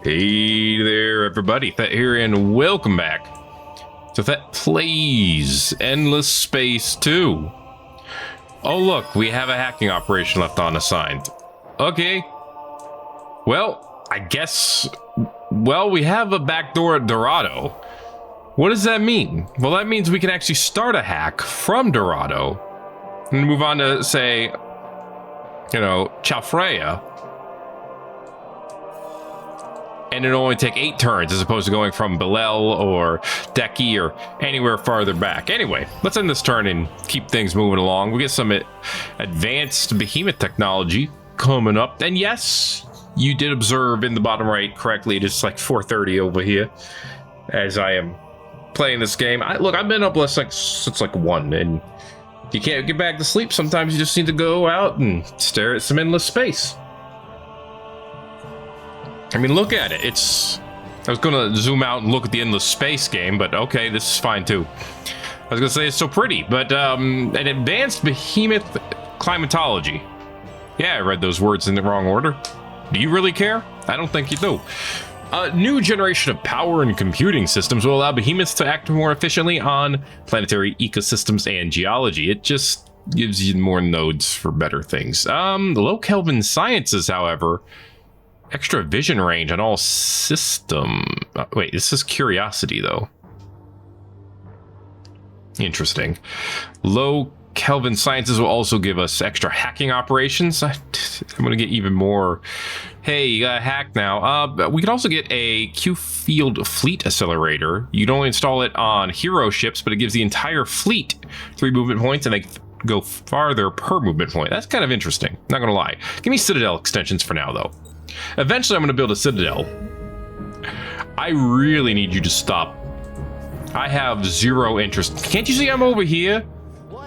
Hey there, everybody. Thet here, and welcome back to Thet Plays Endless Space 2. Oh, look, we have a hacking operation left unassigned. Okay. Well, I guess... Well, we have a backdoor at Dorado. What does that mean? Well, that means we can actually start a hack from Dorado and move on to, say, you know, Chalfreya. And it'll only take 8 turns as opposed to going from Belel or Deki or anywhere farther back. Anyway, let's end this turn and keep things moving along. We get some advanced behemoth technology coming up. And yes, you did observe in the bottom right correctly, it's like 4:30 over here as I am playing this game. Look, I've been up since like 1, and you can't get back to sleep. Sometimes you just need to go out and stare at some endless space. I mean, look at it. I was gonna zoom out and look at the endless space game, but okay, this is fine too. I was gonna say it's so pretty, but an advanced behemoth climatology. Yeah, I read those words in the wrong order. Do you really care? I don't think you do. A new generation of power and computing systems will allow behemoths to act more efficiently on planetary ecosystems and geology. It just gives you more nodes for better things. The low Kelvin sciences, however, extra vision range on all system. Wait, this is curiosity though. Interesting. Low Kelvin sciences will also give us extra hacking operations. I'm gonna get even more. Hey, you got a hack now. We could also get a Q-field fleet accelerator. You can only install it on hero ships, but it gives the entire fleet 3 movement points, and they go farther per movement point. That's kind of interesting, not gonna lie. Give me Citadel extensions for now though. Eventually, I'm going to build a Citadel. I really need you to stop. I have 0 interest. Can't you see I'm over here?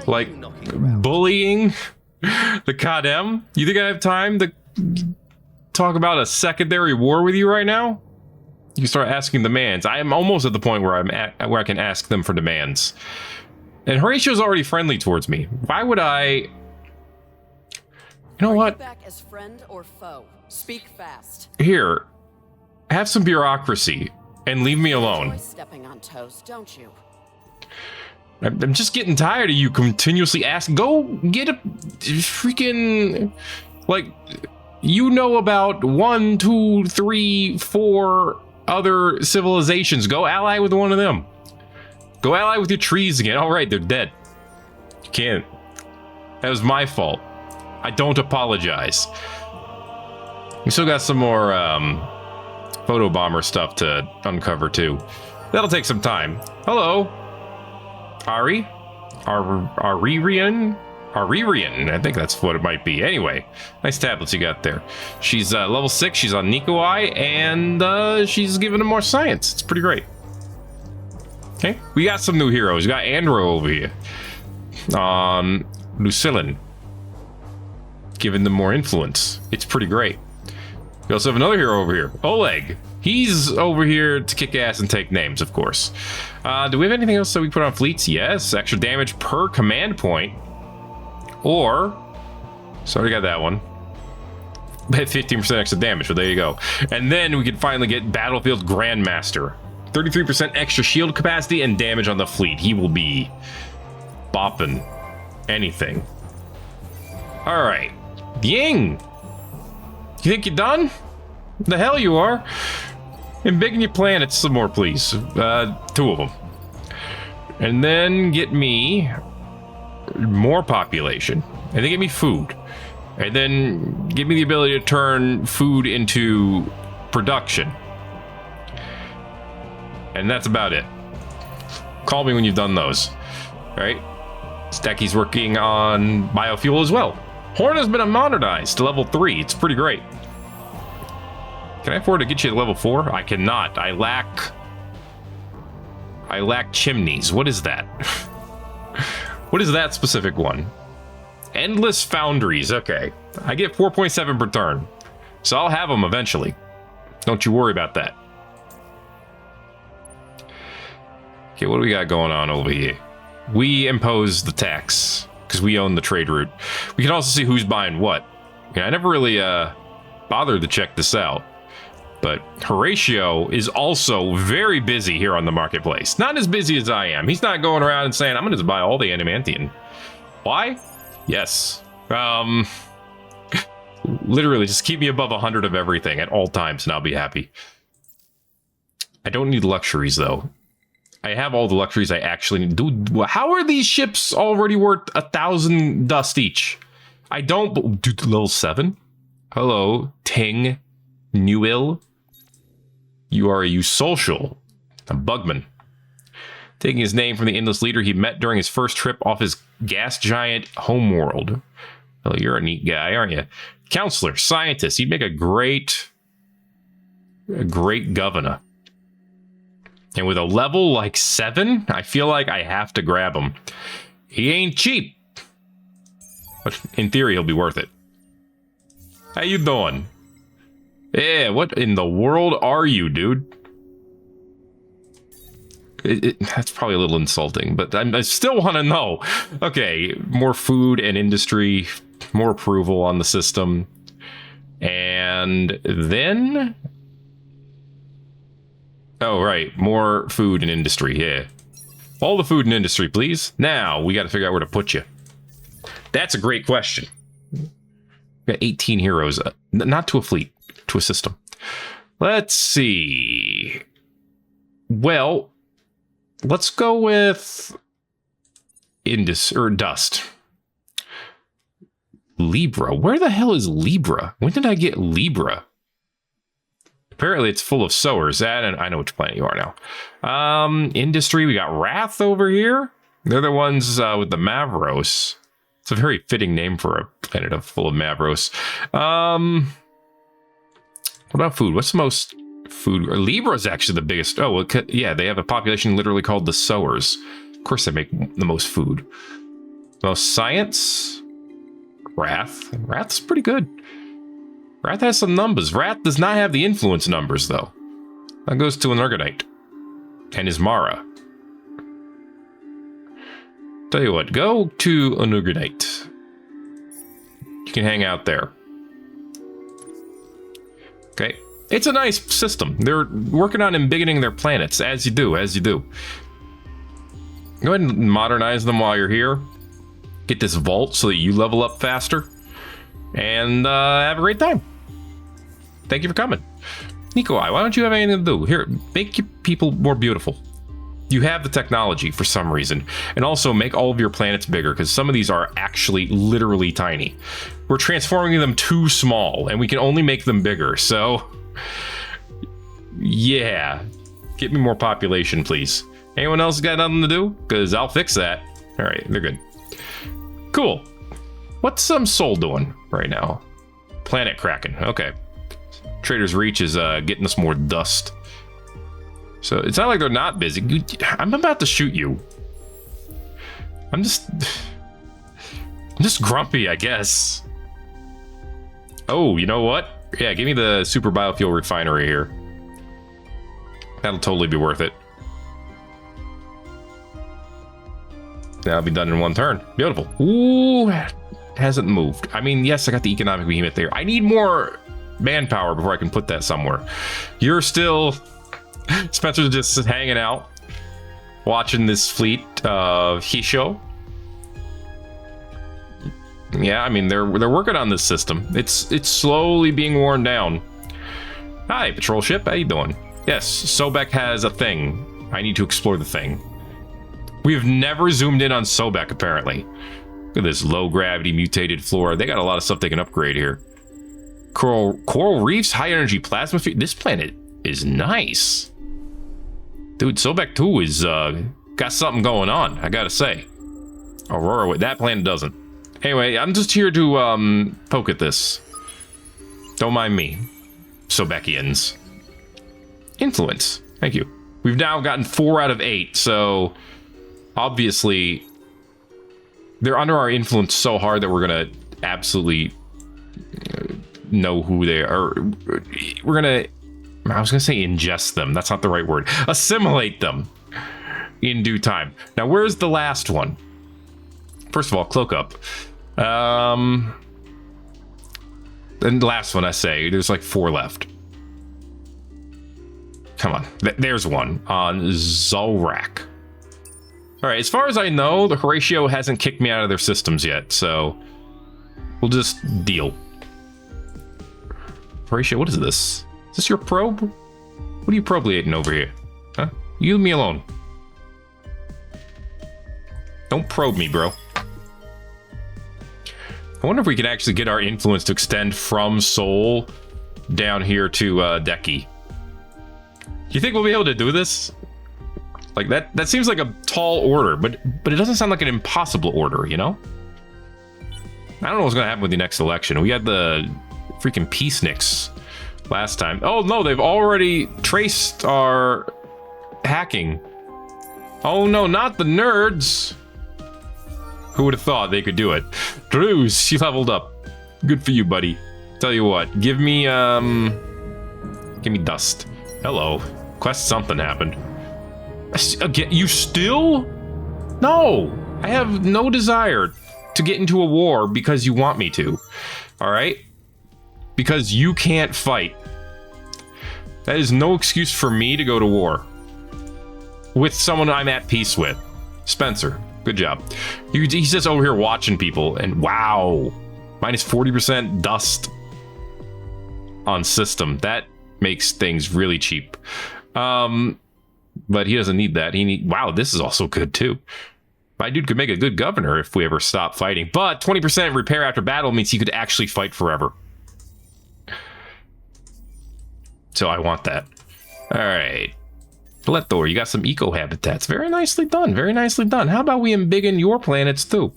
Like, bullying the Kadem? You think I have time to talk about a secondary war with you right now? You start asking demands. I am almost at the point where where I can ask them for demands. And Horatio's already friendly towards me. Why would I... You know what? Back as friend or foe? Speak fast. Here, have some bureaucracy and leave me alone. Enjoy stepping on toes, don't you? I'm just getting tired of you continuously asking. Go get a freaking, like, you know about 1, 2, 3, 4 other civilizations. Go ally with one of them. Go ally with your trees again. All right, they're dead. You can't. That was my fault. I don't apologize. We still got some more photobomber stuff to uncover too. That'll take some time. Hello, Ari, Aririan. I think that's what it might be. Anyway, nice tablets you got there. She's level 6. She's on Nikoi, and she's giving them more science. It's pretty great. Okay, we got some new heroes. We got Andro over here. Lucillin, giving them more influence. It's pretty great. We also have another hero over here, Oleg. He's over here to kick ass and take names, of course. Do we have anything else that we put on fleets? Yes, extra damage per command point. Or, so we got that one. 15% extra damage, but there you go. And then we can finally get Battlefield Grandmaster. 33% extra shield capacity and damage on the fleet. He will be bopping anything. All right, Ying. You think you're done? The hell you are. And begging your planets some more, please. 2 of them. And then get me more population. And then get me food. And then give me the ability to turn food into production. And that's about it. Call me when you've done those. All right? Stacky's working on biofuel as well. Horn has been modernized to level 3. It's pretty great. Can I afford to get you to level 4? I cannot. I lack chimneys. What is that? What is that specific one? Endless foundries. Okay. I get 4.7 per turn. So I'll have them eventually. Don't you worry about that. Okay, what do we got going on over here? We impose the tax because we own the trade route. We can also see who's buying what. Yeah, I never really bothered to check this out. But Horatio is also very busy here on the marketplace. Not as busy as I am. He's not going around and saying, I'm going to buy all the adamantium. Why? Yes. Literally, just keep me above 100 of everything at all times and I'll be happy. I don't need luxuries, though. I have all the luxuries I actually need. Dude, how are these ships already worth 1,000 dust each? I don't... Dude, level 7? Hello, Ting Newil. You are a Usocial, a bugman. Taking his name from the Endless Leader he met during his first trip off his gas giant homeworld. Well, you're a neat guy, aren't you? Counselor, scientist. He'd make a great governor. And with a level like 7, I feel like I have to grab him. He ain't cheap. But in theory, he'll be worth it. How you doing? Yeah, what in the world are you, dude? That's probably a little insulting, but I still want to know. Okay, more food and industry, more approval on the system. And then... Oh, right, more food and industry, yeah. All the food and industry, please. Now, we got to figure out where to put you. That's a great question. We got 18 heroes, not to a fleet. To a system. Let's see. Well, let's go with dust. Libra. Where the hell is Libra? When did I get Libra? Apparently it's full of sowers. I know which planet you are now. Industry, we got Wrath over here. They're the ones with the Mavros. It's a very fitting name for a planet full of Mavros. What about food? What's the most food? Libra is actually the biggest. Oh, well, yeah, they have a population literally called the Sowers. Of course, they make the most food. Most science? Wrath. Wrath's pretty good. Wrath has some numbers. Wrath does not have the influence numbers, though. That goes to an Urgonite. And Ismara. Tell you what, go to an Urgonite. You can hang out there. Okay, it's a nice system. They're working on embiggening their planets, as you do, Go ahead and modernize them while you're here. Get this vault so that you level up faster. And have a great time. Thank you for coming. Nikolai, why don't you have anything to do? Here, make your people more beautiful. You have the technology for some reason. And also make all of your planets bigger, because some of these are actually literally tiny. We're transforming them too small, and we can only make them bigger. So, yeah. Get me more population, please. Anyone else got nothing to do? Because I'll fix that. All right, they're good. Cool. What's Sol doing right now? Planet cracking. Okay. Trader's Reach is getting us more dust. So it's not like they're not busy. I'm about to shoot you. I'm just grumpy, I guess. Oh, you know what? Yeah, give me the super biofuel refinery here. That'll totally be worth it. That'll be done in one turn. Beautiful. Ooh, hasn't moved. I mean, yes, I got the economic behemoth there. I need more manpower before I can put that somewhere. You're still... Spencer's just hanging out, watching this fleet of Hissho. Yeah, I mean, they're working on this system. It's slowly being worn down. Hi, patrol ship. How you doing? Yes, Sobek has a thing. I need to explore the thing. We've never zoomed in on Sobek, apparently. Look at this low gravity mutated flora. They got a lot of stuff they can upgrade here. Coral reefs, high energy plasma field. This planet is nice. Dude, Sobek 2 is got something going on, I gotta say. Aurora, that planet doesn't. Anyway, I'm just here to poke at this. Don't mind me, Sobekians. Influence. Thank you. We've now gotten 4 out of 8, so obviously they're under our influence so hard that we're gonna absolutely know who they are. We're gonna, I was gonna say ingest them. That's not the right word. Assimilate them in due time. Now, where's the last one? First of all, cloak up. And the last one, I say, there's like 4 left. Come on. There's one on Zolrak. All right, as far as I know, the Horatio hasn't kicked me out of their systems yet, so we'll just deal. Horatio, what is this? Is this your probe? What are you probating over here? Huh? You leave me alone. Don't probe me, bro. I wonder if we can actually get our influence to extend from Seoul down here to Deki. Do you think we'll be able to do this? Like, that seems like a tall order, but it doesn't sound like an impossible order, you know? I don't know what's gonna happen with the next election. We had the freaking peaceniks last time. Oh no, they've already traced our hacking. Oh no, not the nerds. Who would have thought they could do it? Drews, she leveled up. Good for you, buddy. Tell you what, give me dust. Hello. Quest something happened. Again, you still? No, I have no desire to get into a war because you want me to. All right? Because you can't fight. That is no excuse for me to go to war with someone I'm at peace with. Spencer, good job. He's just over here watching people, and wow, minus 40% dust on system. That makes things really cheap. But he doesn't need that. Wow, this is also good too. My dude could make a good governor if we ever stop fighting. But 20% repair after battle means he could actually fight forever. So I want that. All right. Lethor, you got some eco habitats. Very nicely done. Very nicely done. How about we embiggen your planets too?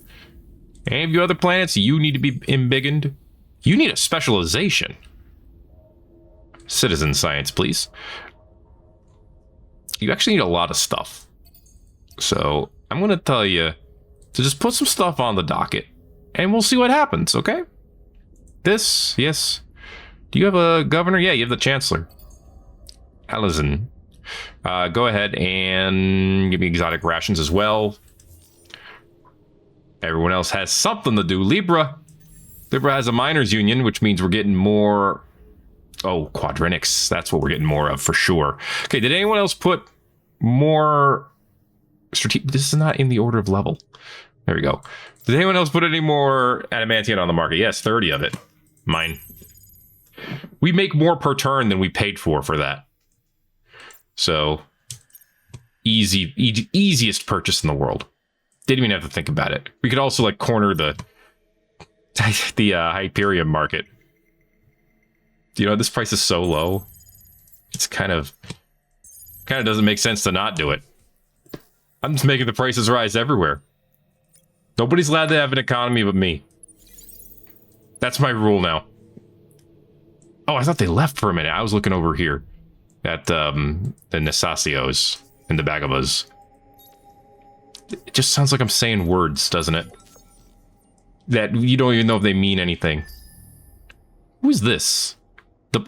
Any of your other planets, you need to be embiggened. You need a specialization. Citizen science, please. You actually need a lot of stuff. So I'm going to tell you to just put some stuff on the docket and we'll see what happens, okay? This, yes. Do you have a governor? Yeah, you have the chancellor. Alizon. Go ahead and give me exotic rations as well. Everyone else has something to do. Libra. Libra has a miners union, which means we're getting more... Oh, quadrinics. That's what we're getting more of for sure. Okay, did anyone else put more... This is not in the order of level. There we go. Did anyone else put any more adamantium on the market? Yes, 30 of it. Mine. We make more per turn than we paid for that. So, easiest purchase in the world. Didn't even have to think about it. We could also like corner the Hyperion market. You know, this price is so low. It's kind of doesn't make sense to not do it. I'm just making the prices rise everywhere. Nobody's allowed to have an economy but me. That's my rule now. Oh, I thought they left for a minute. I was looking over here at the Nesacios and the Bagabas. It just sounds like I'm saying words, doesn't it? That you don't even know if they mean anything. Who is this?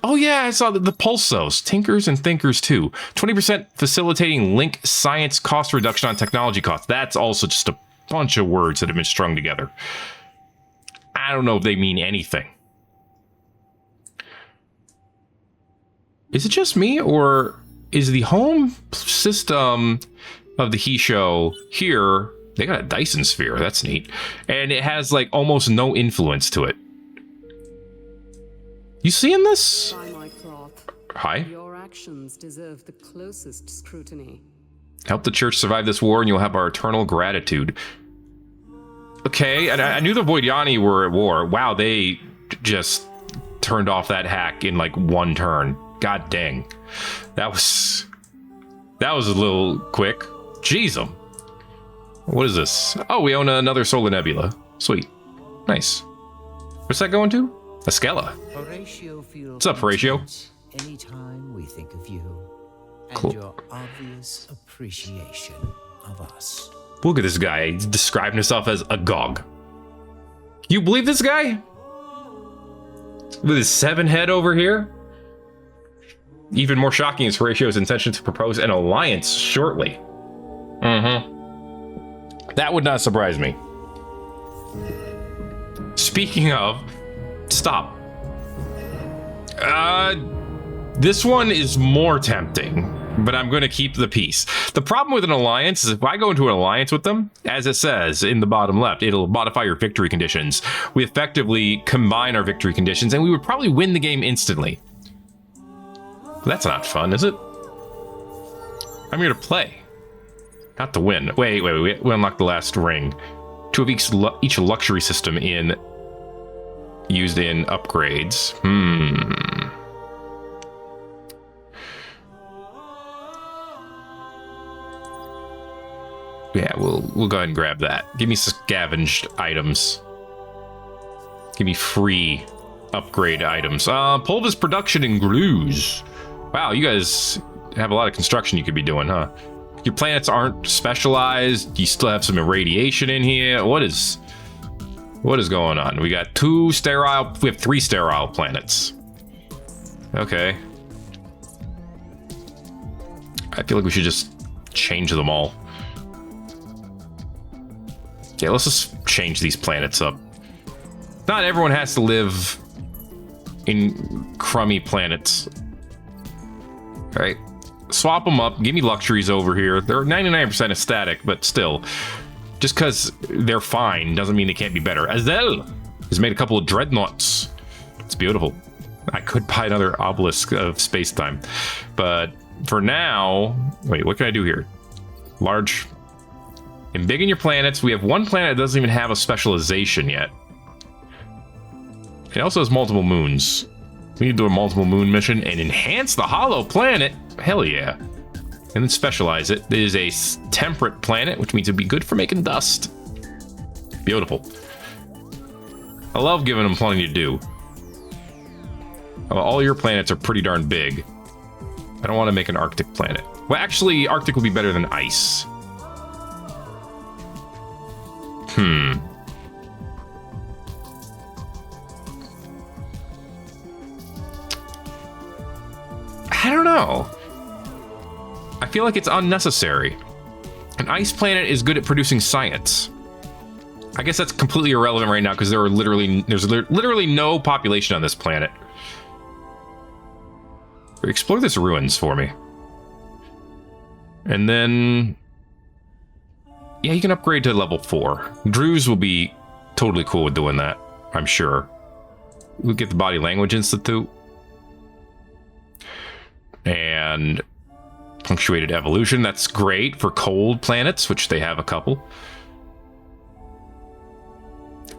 Oh yeah, I saw the Pulsos, Tinkers and Thinkers too. 20% facilitating link science cost reduction on technology costs. That's also just a bunch of words that have been strung together. I don't know if they mean anything. Is it just me, or is the home system of the Hissho here? They got a Dyson sphere. That's neat. And it has like almost no influence to it. You seeing this? Hi. Your actions deserve the closest scrutiny. Help the church survive this war and you'll have our eternal gratitude. Okay, and I knew the Voidyani were at war. Wow, they just turned off that hack in like one turn. God dang. That was a little quick. Jeez, what is this? Oh, we own another solar nebula. Sweet. Nice. What's that going to? Askella. What's up, Horatio? Anytime we think of you and Cool. your obvious appreciation of us. Look at this guy. He's describing himself as a gog. You believe this guy? With his 7 head over here? Even more shocking is Horatio's intention to propose an alliance shortly. That would not surprise me. Speaking of, stop. This one is more tempting, but I'm going to keep the peace. The problem with an alliance is if I go into an alliance with them, as it says in the bottom left, it'll modify your victory conditions. We effectively combine our victory conditions, and we would probably win the game instantly. That's not fun, is it? I'm here to play, not to win. Wait. We unlocked the last ring. 2 of each luxury system used in upgrades. Yeah, we'll go ahead and grab that. Give me scavenged items. Give me free upgrade items. Pulvis production and glues. Wow, you guys have a lot of construction you could be doing, huh? Your planets aren't specialized. You still have some irradiation in here. What is going on? We got 2 sterile. We have 3 sterile planets. Okay. I feel like we should just change them all. Yeah, let's just change these planets up. Not everyone has to live in crummy planets. All right, swap them up. Give me luxuries over here. They're 99% aesthetic, but still, just because they're fine doesn't mean they can't be better. Azel has made a couple of dreadnoughts. It's beautiful. I could buy another obelisk of space-time, but for now, wait, what can I do here? Large. Embiggen your planets. We have 1 planet that doesn't even have a specialization yet. It also has multiple moons. We need to do a multiple moon mission and enhance the hollow planet. Hell yeah. And then specialize it. It is a temperate planet, which means it'd be good for making dust. Beautiful. I love giving them plenty to do. Well, all your planets are pretty darn big. I don't want to make an Arctic planet. Well, actually, Arctic would be better than ice. I don't know. I feel like it's unnecessary. An ice planet is good at producing science. I guess that's completely irrelevant right now because there's literally no population on this planet. Explore this ruins for me. And then... yeah, you can upgrade to level 4. Druze will be totally cool with doing that, I'm sure. We'll get the Body Language Institute. And punctuated evolution. That's great for cold planets, which they have a couple.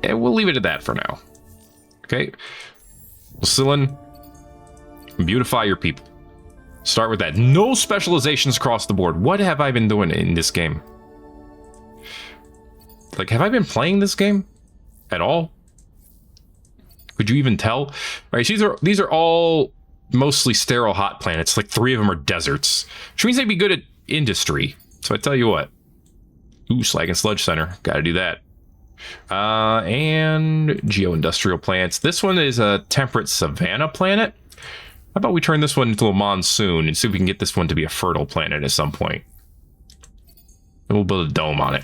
And we'll leave it at that for now. Okay. Lucillin, beautify your people. Start with that. No specializations across the board. What have I been doing in this game? Like, have I been playing this game at all? Could you even tell? All right, so these are all mostly sterile hot planets. Like 3 of them are deserts, which means they'd be good at industry. So I tell you what. Ooh, Slag and Sludge Center. Got to do that. And geo-industrial plants. This one is a temperate savanna planet. How about we turn this one into a monsoon and see if we can get this one to be a fertile planet at some point. And we'll build a dome on it.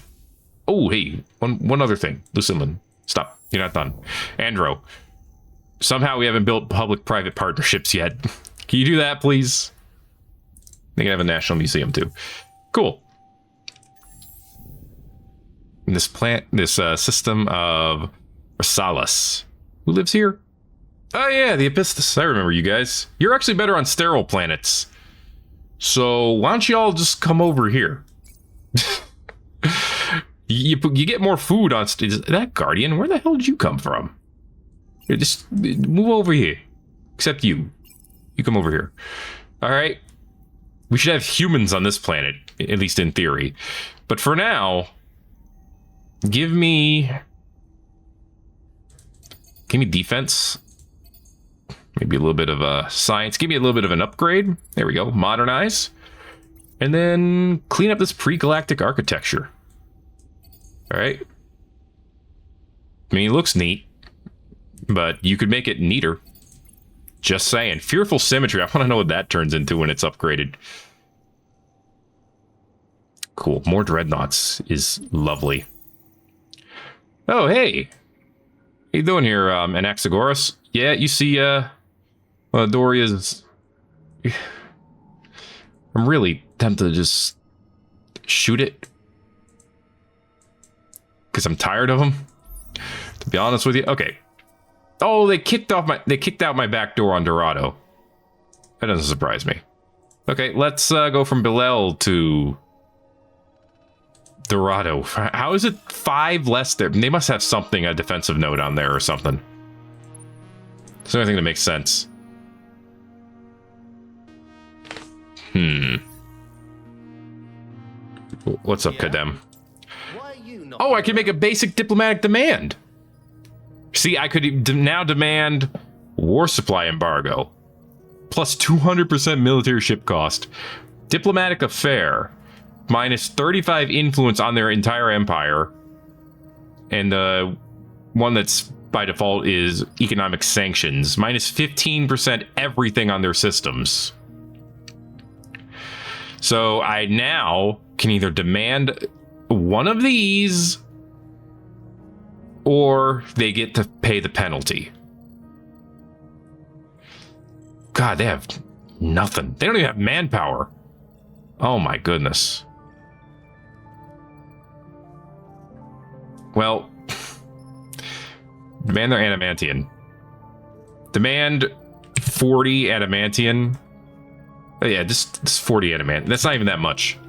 Oh, hey, one other thing. Lucillin, stop. You're not done. Andro, somehow we haven't built public-private partnerships yet. Can you do that, please? They can have a national museum, too. Cool. And this system of Rasalas. Who lives here? Oh, yeah, the Epistus. I remember you guys. You're actually better on sterile planets. So why don't you all just come over here? You get more food on... Is that Guardian? Where the hell did you come from? Just move over here. Except you. You come over here. All right. We should have humans on this planet, at least in theory. But for now, give me defense. Maybe a little bit of science. Give me a little bit of an upgrade. There we go. Modernize. And then clean up this pre-galactic architecture. All right. I mean, it looks neat, but you could make it neater. Just saying. Fearful symmetry. I want to know what that turns into when it's upgraded. Cool. More dreadnoughts is lovely. Oh, hey. How you doing here, Anaxagoras? Yeah, you see, Doria's I'm really tempted to just shoot it. Because I'm tired of them. To be honest with you. Okay. Oh, they kicked out my back door on Dorado. That doesn't surprise me. Okay, let's go from Bilal to Dorado. How is it 5 less there? They must have something, a defensive node on there or something. It's the only thing that makes sense. What's up, Kadem? Oh, I can make a basic diplomatic demand. See, I could now demand war supply embargo. Plus 200% military ship cost. Diplomatic affair. Minus 35 influence on their entire empire. And the one that's by default is economic sanctions. Minus 15% everything on their systems. So I now can either demand one of these, or they get to pay the penalty. God, they have nothing. They don't even have manpower. Oh my goodness. Well, demand their adamantium. Demand 40 adamantium. Oh yeah, just 40 adamantium. That's not even that much.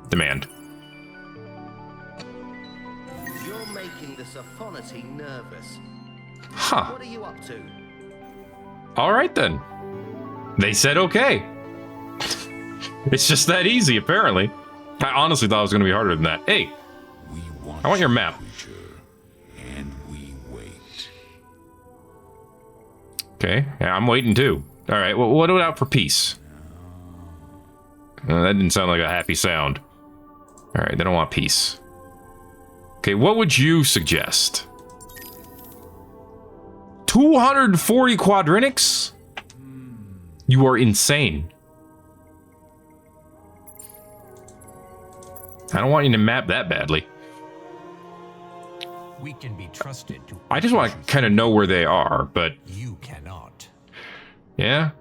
Demand. You're making the Sophonaty nervous. Huh. What are you up to? All right then. They said okay. It's just that easy, apparently. I honestly thought it was going to be harder than that. Hey, I want your map. And we wait. Okay, yeah, I'm waiting too. All right, well, what about for peace? That didn't sound like a happy sound. All right, they don't want peace. Okay, what would you suggest? 240 quadrinics? You are insane. I don't want you to map that badly. We can be trusted to. I just want to kind of know where they are, but You cannot. yeah.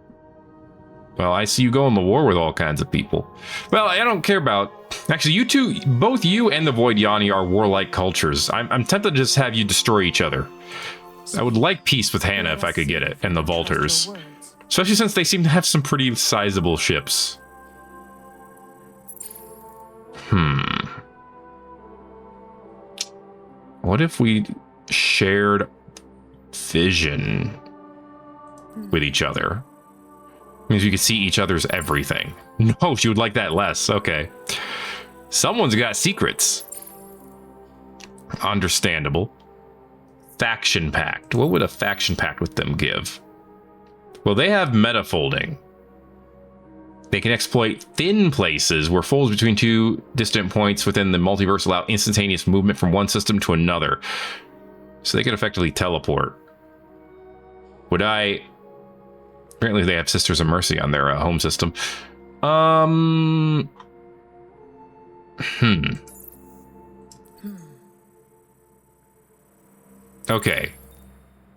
Well, I see you going to war with all kinds of people. Well, I don't care about... Actually, you two, both you and the Void Yanni are warlike cultures. I'm tempted to just have you destroy each other. I would like peace with Hannah if I could get it, and the Volters. Especially since they seem to have some pretty sizable ships. What if we shared vision with each other? Means we could see each other's everything. No, she would like that less. Okay. Someone's got secrets. Understandable. Faction pact. What would a faction pact with them give? Well, they have metafolding. They can exploit thin places where folds between two distant points within the multiverse allow instantaneous movement from one system to another. So they can effectively teleport. Would I... Apparently they have Sisters of Mercy on their home system. Okay.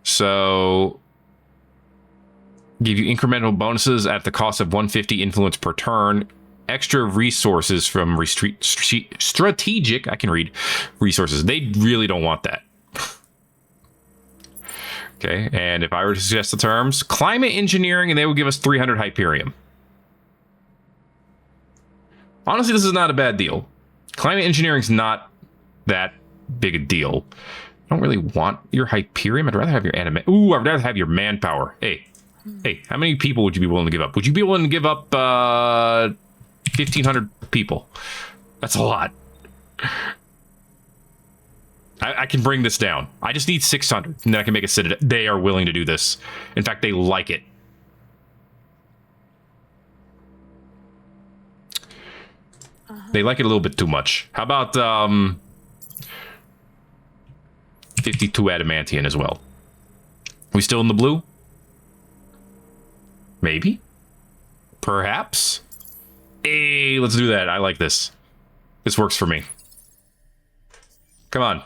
So... Give you incremental bonuses at the cost of 150 influence per turn. Extra resources from strategic, I can read, resources. They really don't want that. Okay, and if I were to suggest the terms, climate engineering, and they will give us 300 Hyperium. Honestly, this is not a bad deal. Climate engineering's not that big a deal. I don't really want your Hyperium. I'd rather have your anime. Ooh, I'd rather have your manpower. Hey, how many people would you be willing to give up? Would you be willing to give up 1,500 people? That's a lot. I can bring this down. I just need 600, and then I can make a citadel. They are willing to do this. In fact, they like it. They like it a little bit too much. How about 52 adamantium as well? We still in the blue? Maybe? Perhaps? Hey, let's do that. I like this. This works for me. Come on.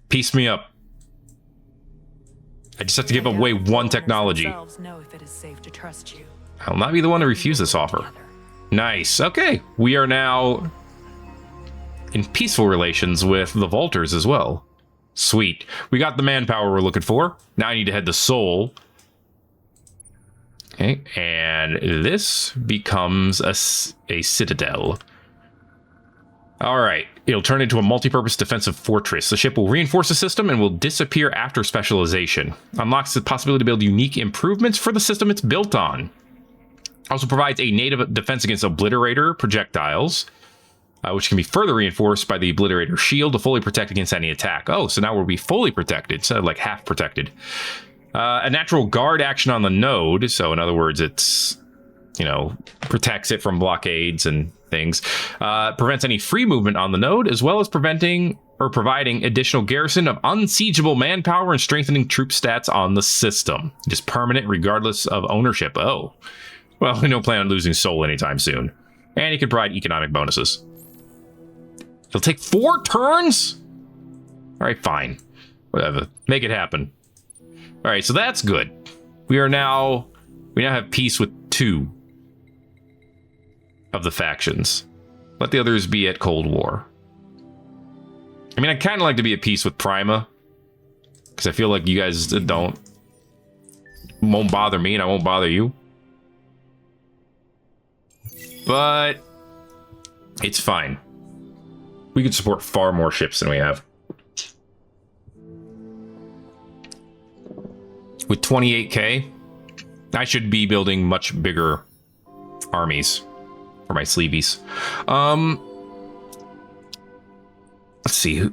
Piece me up. I just have to give away one technology. Know if it is safe to trust you. I'll not be the one to refuse this offer. Nice. Okay. We are now in peaceful relations with the Vaulters as well. Sweet. We got the manpower we're looking for. Now I need to head to Seoul. Okay. And this becomes a citadel. All right. It'll turn into a multi-purpose defensive fortress. The ship will reinforce the system and will disappear after specialization. Unlocks the possibility to build unique improvements for the system it's built on. Also provides a native defense against obliterator projectiles, which can be further reinforced by the obliterator shield to fully protect against any attack. Oh, so now we'll be fully protected instead of like half protected. A natural guard action on the node. So in other words, it's, you know, protects it from blockades and things. Prevents any free movement on the node, as well as preventing or providing additional garrison of unsiegeable manpower and strengthening troop stats on the system. It is permanent regardless of ownership. Oh. Well, we don't plan on losing Seoul anytime soon. And he can provide economic bonuses. It'll take 4 turns? Alright, fine. Whatever. Make it happen. Alright, so that's good. We now have peace with 2 of the factions. Let the others be at Cold War. I mean, I'd kind of like to be at peace with Prima. Because I feel like you guys won't bother me and I won't bother you. But it's fine. We can support far more ships than we have. With 28k, I should be building much bigger armies for my sleeveys. Let's see.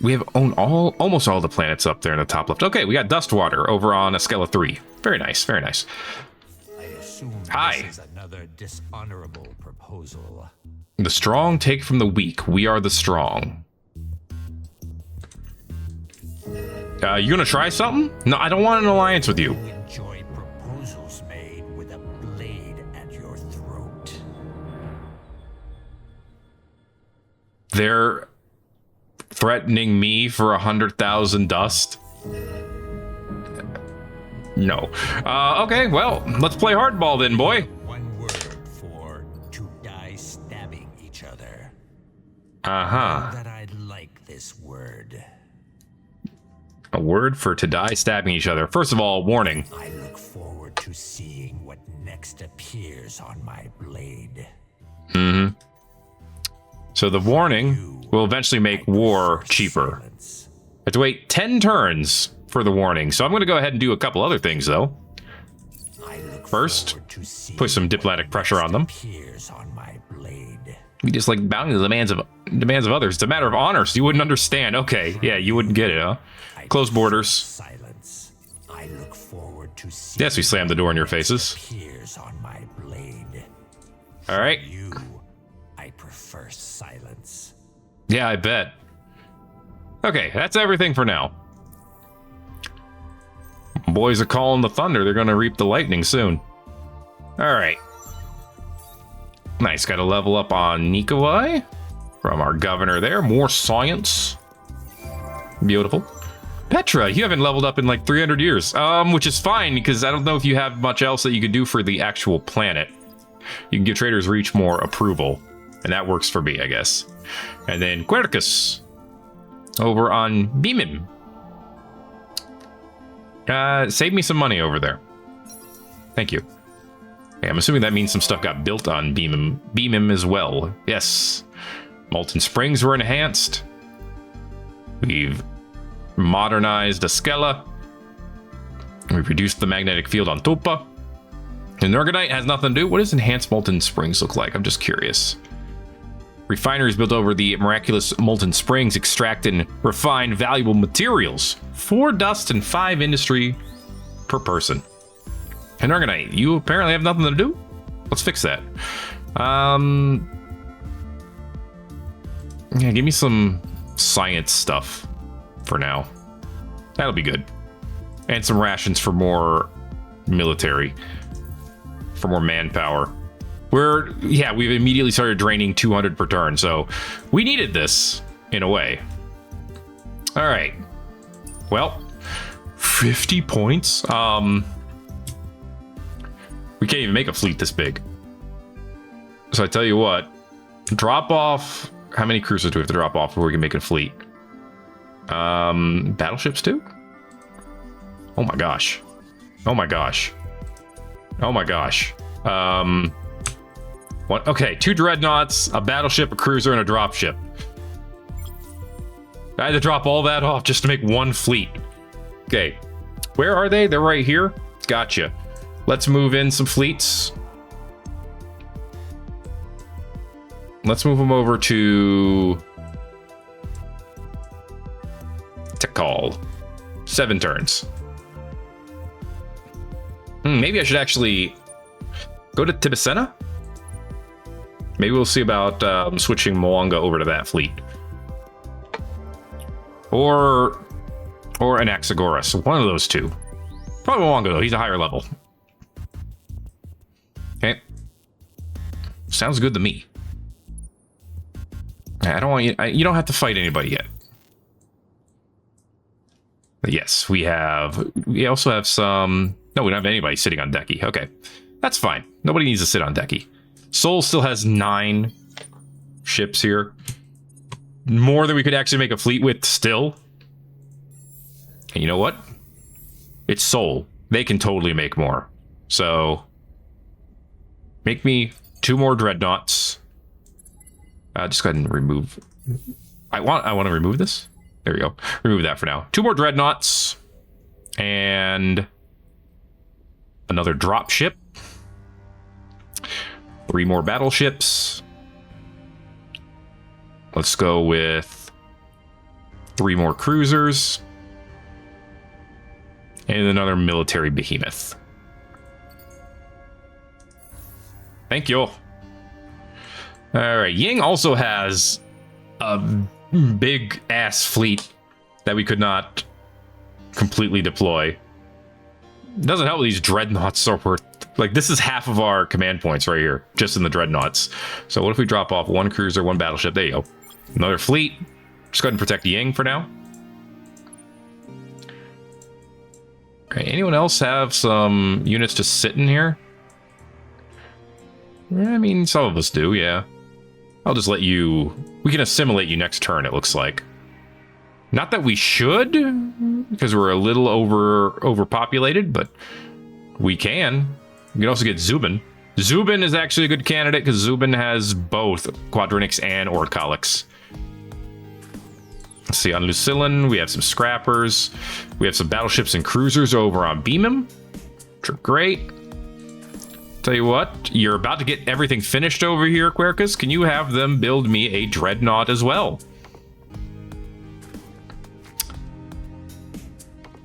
We have almost all the planets up there in the top left. Okay, we got Dustwater over on Askella 3. Very nice, very nice. Hi. This is another dishonorable proposal. The strong take from the weak. We are the strong. You gonna try something? No, I don't want an alliance with you. Enjoy proposals made with a blade at your throat. They're threatening me for 100,000 dust. No. Okay, well, let's play hardball then, boy. One word for to die stabbing each other. Uh-huh. That I like this word. A word for to die stabbing each other. First of all, warning. I look forward to seeing what next appears on my blade. Mm-hmm. So the warning will eventually make war cheaper. Silence. I have to wait 10 turns for the warning. So I'm going to go ahead and do a couple other things, though. First, put some diplomatic pressure on them. On my blade. We just like bowing to the demands of others. It's a matter of honor, so you wouldn't understand. Okay, yeah, you wouldn't get it, huh? Close borders. Silence. I look forward to Yes, we slammed the door in your faces. on my blade. All right. You, I prefer silence. Yeah, I bet. Okay, that's everything for now. Boys are calling the thunder. They're going to reap the lightning soon. All right. Nice. Got to level up on Nikolai from our governor there. More science. Beautiful. Petra, you haven't leveled up in like 300 years. Which is fine because I don't know if you have much else that you could do for the actual planet. You can give traders reach more approval. And that works for me, I guess. And then Quercus over on Beamim. Save me some money over there. Thank you. Okay, I'm assuming that means some stuff got built on Beamim as well. Yes. Molten Springs were enhanced. We've modernized Askella. We've reduced the magnetic field on Tupa. And Nergonite has nothing to do. What does enhanced Molten Springs look like? I'm just curious. Refineries built over the miraculous Molten Springs extract and refine valuable materials. 4 dust and 5 industry per person. And Nergonite, you apparently have nothing to do? Let's fix that. Yeah, give me some science stuff for now. That'll be good. And some rations for more military. For more manpower. We've immediately started draining 200 per turn, so we needed this in a way. All right. Well, 50 points? We can't even make a fleet this big. So I tell you what, drop off. How many cruisers do we have to drop off before we can make it a fleet? Battleships too? Oh my gosh. Oh my gosh. Oh my gosh. What? Okay, 2 dreadnoughts, a battleship, a cruiser, and a dropship. I had to drop all that off just to make one fleet. Okay, where are they? They're right here. Gotcha. Let's move in some fleets. Let's move them over to Tikal. 7 turns. Maybe I should actually go to Tibicena? Maybe we'll see about switching Moanga over to that fleet. Or Anaxagoras. One of those two. Probably Moanga, though. He's a higher level. Okay. Sounds good to me. I don't want you... you don't have to fight anybody yet. But yes, we have... We also have some... No, we don't have anybody sitting on decky. Okay. That's fine. Nobody needs to sit on decky. Seoul still has 9 ships here. More than we could actually make a fleet with still. And you know what? It's Seoul. They can totally make more. So... Make me 2 more dreadnoughts. Just go ahead and remove... I want to remove this. There we go. Remove that for now. 2 more dreadnoughts. And... another dropship. 3 more battleships. Let's go with 3 more cruisers. And another military behemoth. Thank you. Alright, Ying also has a big ass fleet that we could not completely deploy. Doesn't help these dreadnoughts are worth... Like, this is half of our command points right here, just in the dreadnoughts. So what if we drop off 1 cruiser, 1 battleship? There you go. Another fleet. Just go ahead and protect Ying for now. Okay, anyone else have some units just sitting here? I mean, some of us do, yeah. I'll just let you... We can assimilate you next turn, it looks like. Not that we should, because we're a little overpopulated, but we can. We can also get Zubin. Zubin is actually a good candidate, because Zubin has both Quadrinics and Orcalics. Let's see, on Lucillan, we have some scrappers. We have some battleships and cruisers over on Beamham, which are great. Tell you what, you're about to get everything finished over here, Quercus. Can you have them build me a dreadnought as well?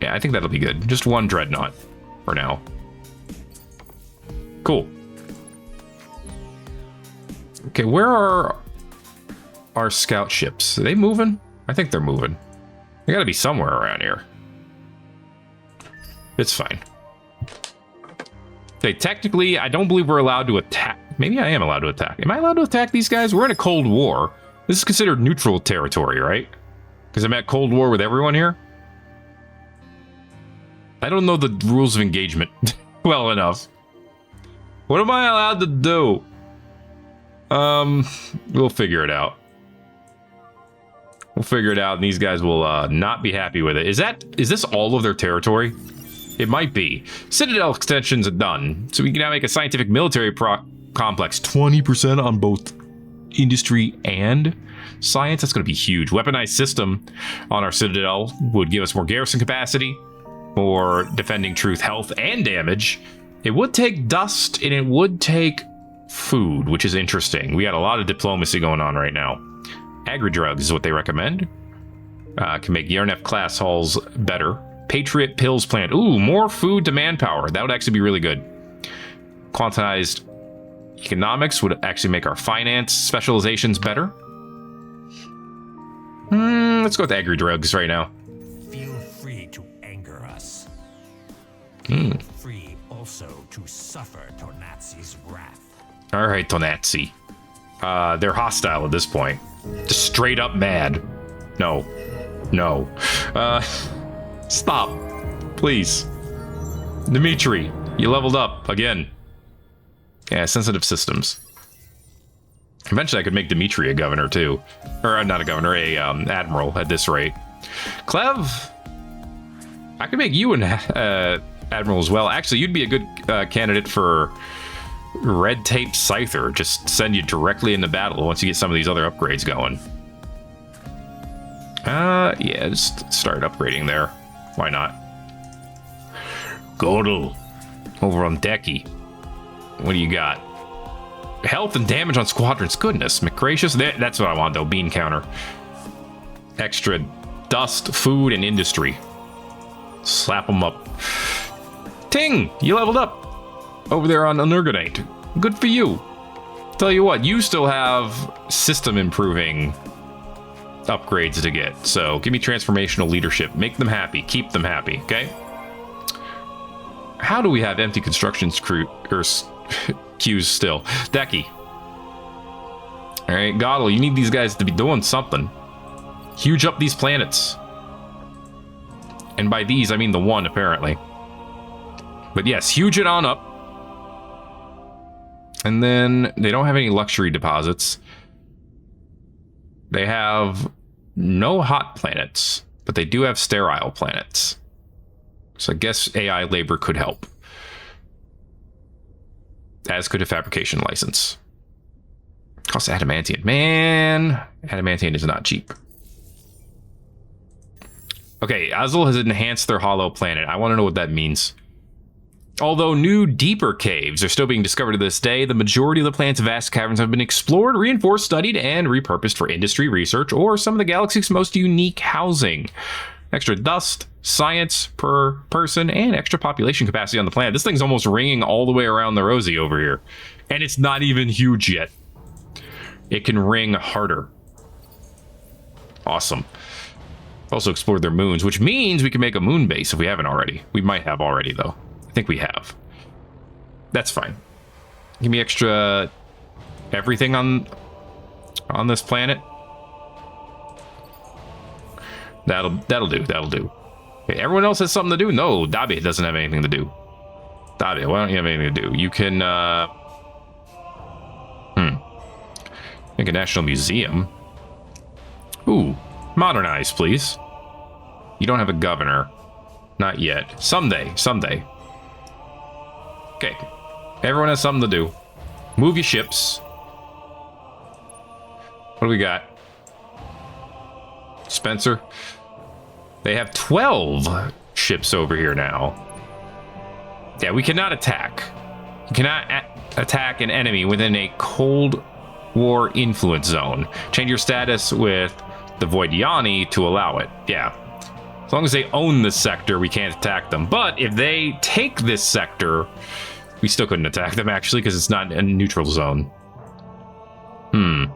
Yeah, I think that'll be good. Just 1 dreadnought for now. Cool. Okay, where are our scout ships? Are they moving? I think they're moving. They gotta be somewhere around here. It's fine. Okay, technically, I don't believe we're allowed to attack. Maybe I am allowed to attack. Am I allowed to attack these guys? We're in a Cold War. This is considered neutral territory, right? Because I'm at Cold War with everyone here. I don't know the rules of engagement well enough. What am I allowed to do? We'll figure it out. We'll figure it out, and these guys will not be happy with it. Is this all of their territory? It might be. Citadel extensions are done, so we can now make a scientific military complex. 20% on both industry and science. That's going to be huge. Weaponized system on our Citadel would give us more garrison capacity, more defending truth, health, and damage. It would take dust, and it would take food, which is interesting. We got a lot of diplomacy going on right now. Agri-drugs is what they recommend. Can make Yarnef class hulls better. Patriot Pills plant. Ooh, more food to manpower. That would actually be really good. Quantized economics would actually make our finance specializations better. Let's go with agri-drugs right now. Feel free to anger us. Free also to suffer Tonatzi's wrath. All right, Tonatzi. They're hostile at this point. Just straight up mad. No. No. Stop. Please. Dimitri, you leveled up again. Yeah, sensitive systems. Eventually I could make Dimitri a governor too. Or not a governor, a admiral at this rate. Clev, I could make you an admiral as well. Actually, you'd be a good candidate for red tape scyther. Just send you directly into battle once you get some of these other upgrades going. Yeah, just start upgrading there. Why not? Godel, over on Decky. What do you got? Health and damage on squadrons. Goodness, McGracious. That's what I want, though. Bean counter. Extra dust, food, and industry. Slap them up. Ting, you leveled up over there on Unurganate. Good for you. Tell you what, you still have system improving upgrades to get. So give me transformational leadership. Make them happy. Keep them happy. Okay. How do we have empty constructions queues still? Decky. All right, Godel, you need these guys to be doing something. Huge up these planets. And by these, I mean the one, apparently. But yes, huge it on up. And then they don't have any luxury deposits. They have no hot planets, but they do have sterile planets. So I guess AI labor could help. As could a fabrication license. Costs adamantium. Man, adamantium is not cheap. Okay, Azul has enhanced their hollow planet. I want to know what that means. Although new, deeper caves are still being discovered to this day, the majority of the planet's vast caverns have been explored, reinforced, studied, and repurposed for industry research or some of the galaxy's most unique housing. Extra dust, science per person, and extra population capacity on the planet. This thing's almost ringing all the way around the rosy over here. And it's not even huge yet. It can ring harder. Awesome. Also explored their moons, which means we can make a moon base if we haven't already. We might have already, though. I think we have. That's fine. Give me extra everything on this planet. That'll do. That'll do. Okay, everyone else has something to do? No, Dabe doesn't have anything to do. Dabe, why don't you have anything to do? You can make a national museum. Ooh, modernize, please. You don't have a governor. Not yet. Someday. Okay. Everyone has something to do. Move your ships. What do we got? Spencer. They have 12 ships over here now. Yeah, we cannot attack. You cannot attack an enemy within a Cold War influence zone. Change your status with the Voidiani to allow it. Yeah. As long as they own this sector, we can't attack them. But if they take this sector, we still couldn't attack them, actually, because it's not a neutral zone. You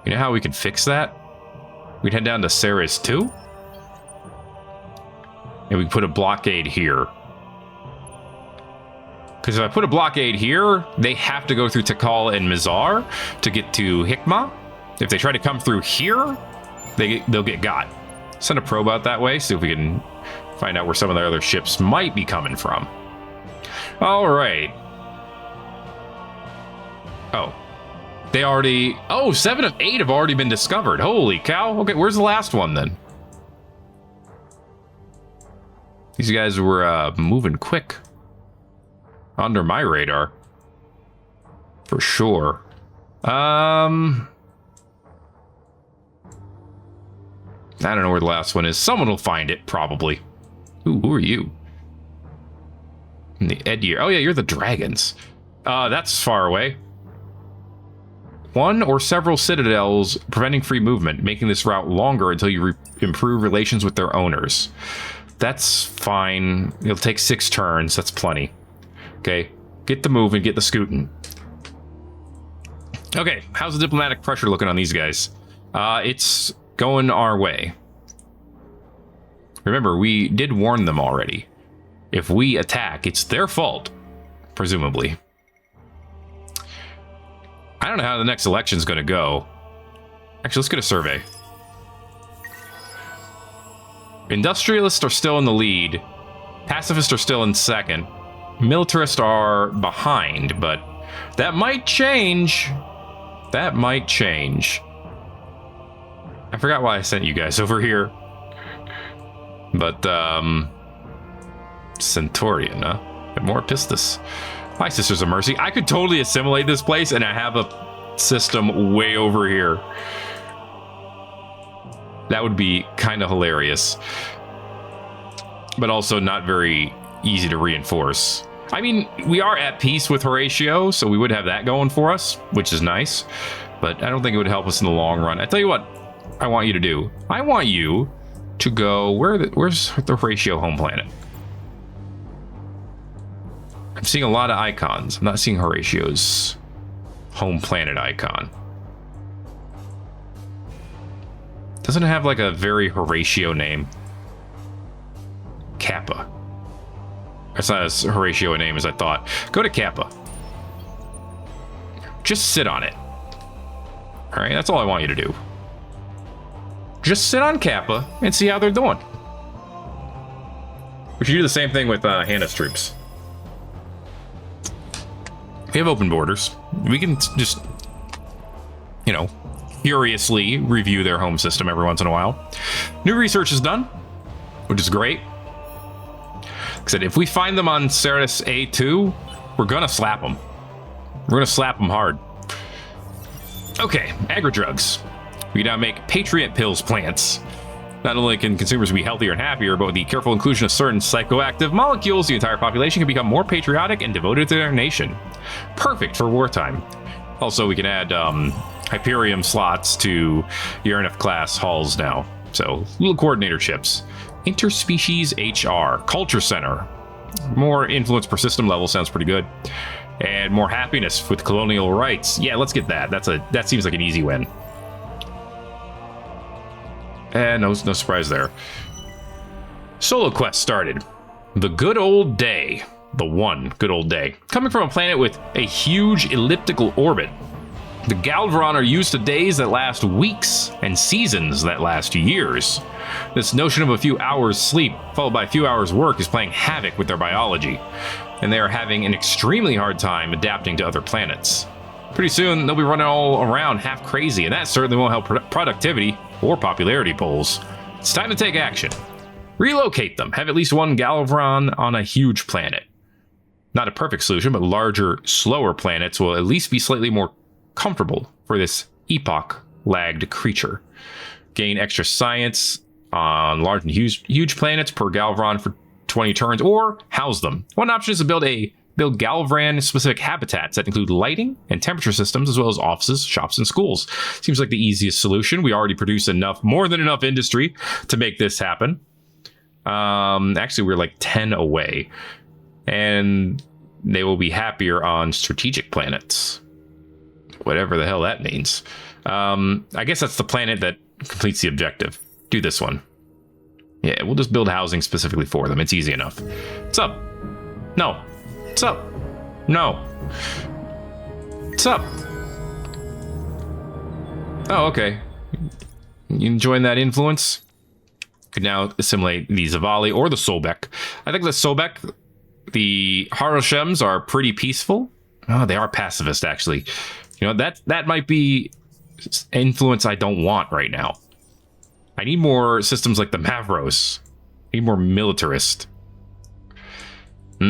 know how we could fix that? We'd head down to Ceres 2. And we put a blockade here. Because if I put a blockade here, they have to go through Tikal and Mizar to get to Hikmah. If they try to come through here, they'll get got. Send a probe out that way, see if we can find out where some of the other ships might be coming from. All right. Oh. They already... Oh, 7 of 8 have already been discovered. Holy cow. Okay, where's the last one then? These guys were moving quick. Under my radar. For sure. I don't know where the last one is. Someone will find it, probably. Ooh, who are you? In the Edir. Oh, yeah, you're the dragons. That's far away. One or several citadels preventing free movement, making this route longer until you improve relations with their owners. That's fine. It'll take 6 turns. That's plenty. Okay, get the moving, get the scooting. Okay, how's the diplomatic pressure looking on these guys? It's going our way. Remember, we did warn them already. If we attack, it's their fault, presumably. I don't know how the next election's going to go. Actually, let's get a survey. Industrialists are still in the lead. Pacifists are still in second. Militarists are behind, but that might change. That might change. I forgot why I sent you guys over here. But, Centaurian, huh? And more Pistis. My Sisters of Mercy. I could totally assimilate this place, and I have a system way over here. That would be kind of hilarious. But also not very easy to reinforce. I mean, we are at peace with Horatio, so we would have that going for us, which is nice. But I don't think it would help us in the long run. I tell you what I want you to do. I want you to go... Where's the Horatio home planet? I'm seeing a lot of icons. I'm not seeing Horatio's home planet icon. Doesn't it have like a very Horatio name? Kappa. That's not as Horatio a name as I thought. Go to Kappa. Just sit on it. All right, that's all I want you to do. Just sit on Kappa and see how they're doing. We should do the same thing with Hannah's troops. We have open borders. We can just, you know, curiously review their home system every once in a while. New research is done, which is great. Like I said, if we find them on Ceres A2, we're gonna slap them. We're gonna slap them hard. Okay, agri-drugs. We now make Patriot Pills plants. Not only can consumers be healthier and happier, but with the careful inclusion of certain psychoactive molecules, the entire population can become more patriotic and devoted to their nation. Perfect for wartime. Also, we can add Hyperium slots to Uranif class hulls now. So, little coordinator chips. Interspecies HR. Culture Center. More influence per system level sounds pretty good. And more happiness with colonial rights. Yeah, let's get that. That seems like an easy win. And no surprise there. Solo quest started. The good old day. The one good old day. Coming from a planet with a huge elliptical orbit. The Galvaron are used to days that last weeks and seasons that last years. This notion of a few hours sleep followed by a few hours work is playing havoc with their biology, and they are having an extremely hard time adapting to other planets. Pretty soon, they'll be running all around half crazy, and that certainly won't help productivity or popularity polls. It's time to take action. Relocate them. Have at least one Galvaron on a huge planet. Not a perfect solution, but larger, slower planets will at least be slightly more comfortable for this epoch-lagged creature. Gain extra science on large and huge planets per Galvaron for 20 turns, or house them. One option is to build Galvaran-specific habitats that include lighting and temperature systems, as well as offices, shops, and schools. Seems like the easiest solution. We already produce more than enough industry to make this happen. Actually, we're like 10 away, and they will be happier on strategic planets. Whatever the hell that means. I guess that's the planet that completes the objective. Do this one. Yeah, we'll just build housing specifically for them. It's easy enough. What's up? No. What's up? No. What's up? Oh, okay. You enjoying that influence? Could now assimilate the Zavali or the Sobek. I think the Sobek, the Haroshems are pretty peaceful. Oh, they are pacifist, actually. You know, that might be influence I don't want right now. I need more systems like the Mavros. I need more militarist. What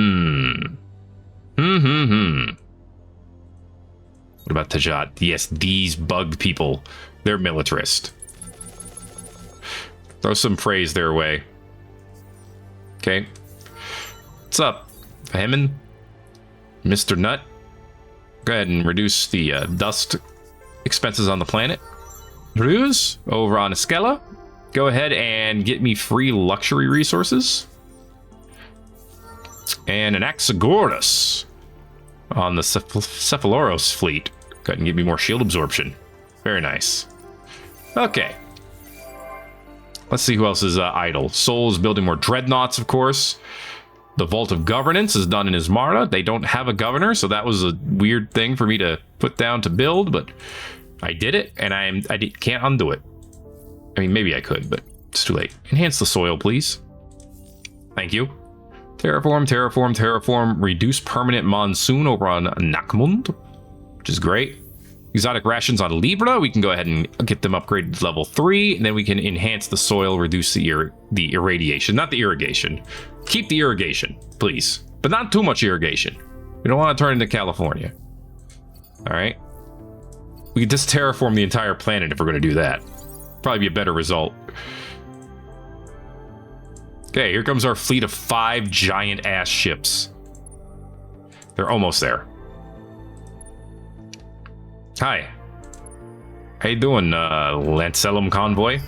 about Tajat? Yes, these bug people. They're militarist. Throw some praise their way. Okay. What's up, Hammond? Mr. Nut? Go ahead and reduce the dust expenses on the planet. Ruse, over on Escala. Go ahead and get me free luxury resources. And an Axagoras on the Cephaloros fleet. Go ahead and give me more shield absorption. Very nice. Okay. Let's see who else is idle. Sol is building more dreadnoughts, of course. The Vault of Governance is done in Ismarta. They don't have a governor, so that was a weird thing for me to put down to build, but I did it, and I can't undo it. I mean, maybe I could, but It's too late. Enhance the soil, please. Thank you. Terraform. Reduce permanent monsoon over on Nakmund, which is great. Exotic rations on Libra. We can go ahead and get them upgraded to level 3, and then we can enhance the soil, reduce the irradiation, not the irrigation. Keep the irrigation, please, but not too much irrigation. We don't want to turn into California. All right. We could just terraform the entire planet if we're going to do that. Probably be a better result. Okay, here comes our fleet of 5 giant ass ships. They're almost there. Hi. How you doing, Lancelum Convoy?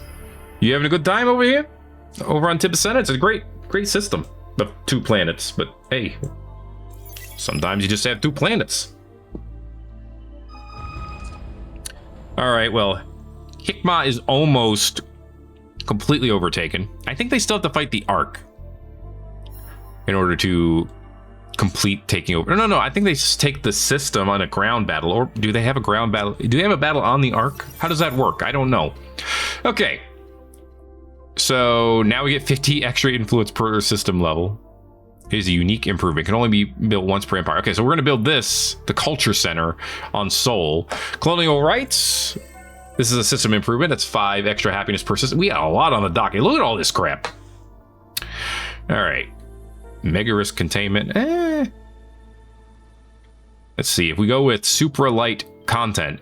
You having a good time over here? Over on Tibicena? It's a great system of 2 planets, but hey, sometimes you just have 2 planets. All right, well, Hikmah is almost completely overtaken. I think they still have to fight the Ark in order to complete taking over. No, I think they just take the system on a ground battle. Or do they have a ground battle? Do they have a battle on the Ark? How does that work? I don't know. Okay. So now we get 50 extra influence per system level. It is a unique improvement. It can only be built once per empire. Okay, so we're going to build this, the Culture Center on Sol. Colonial rights. This is a system improvement. That's 5 extra happiness per system. We got a lot on the docket. Look at all this crap. All right. Mega risk containment. Let's see. If we go with supra-light content,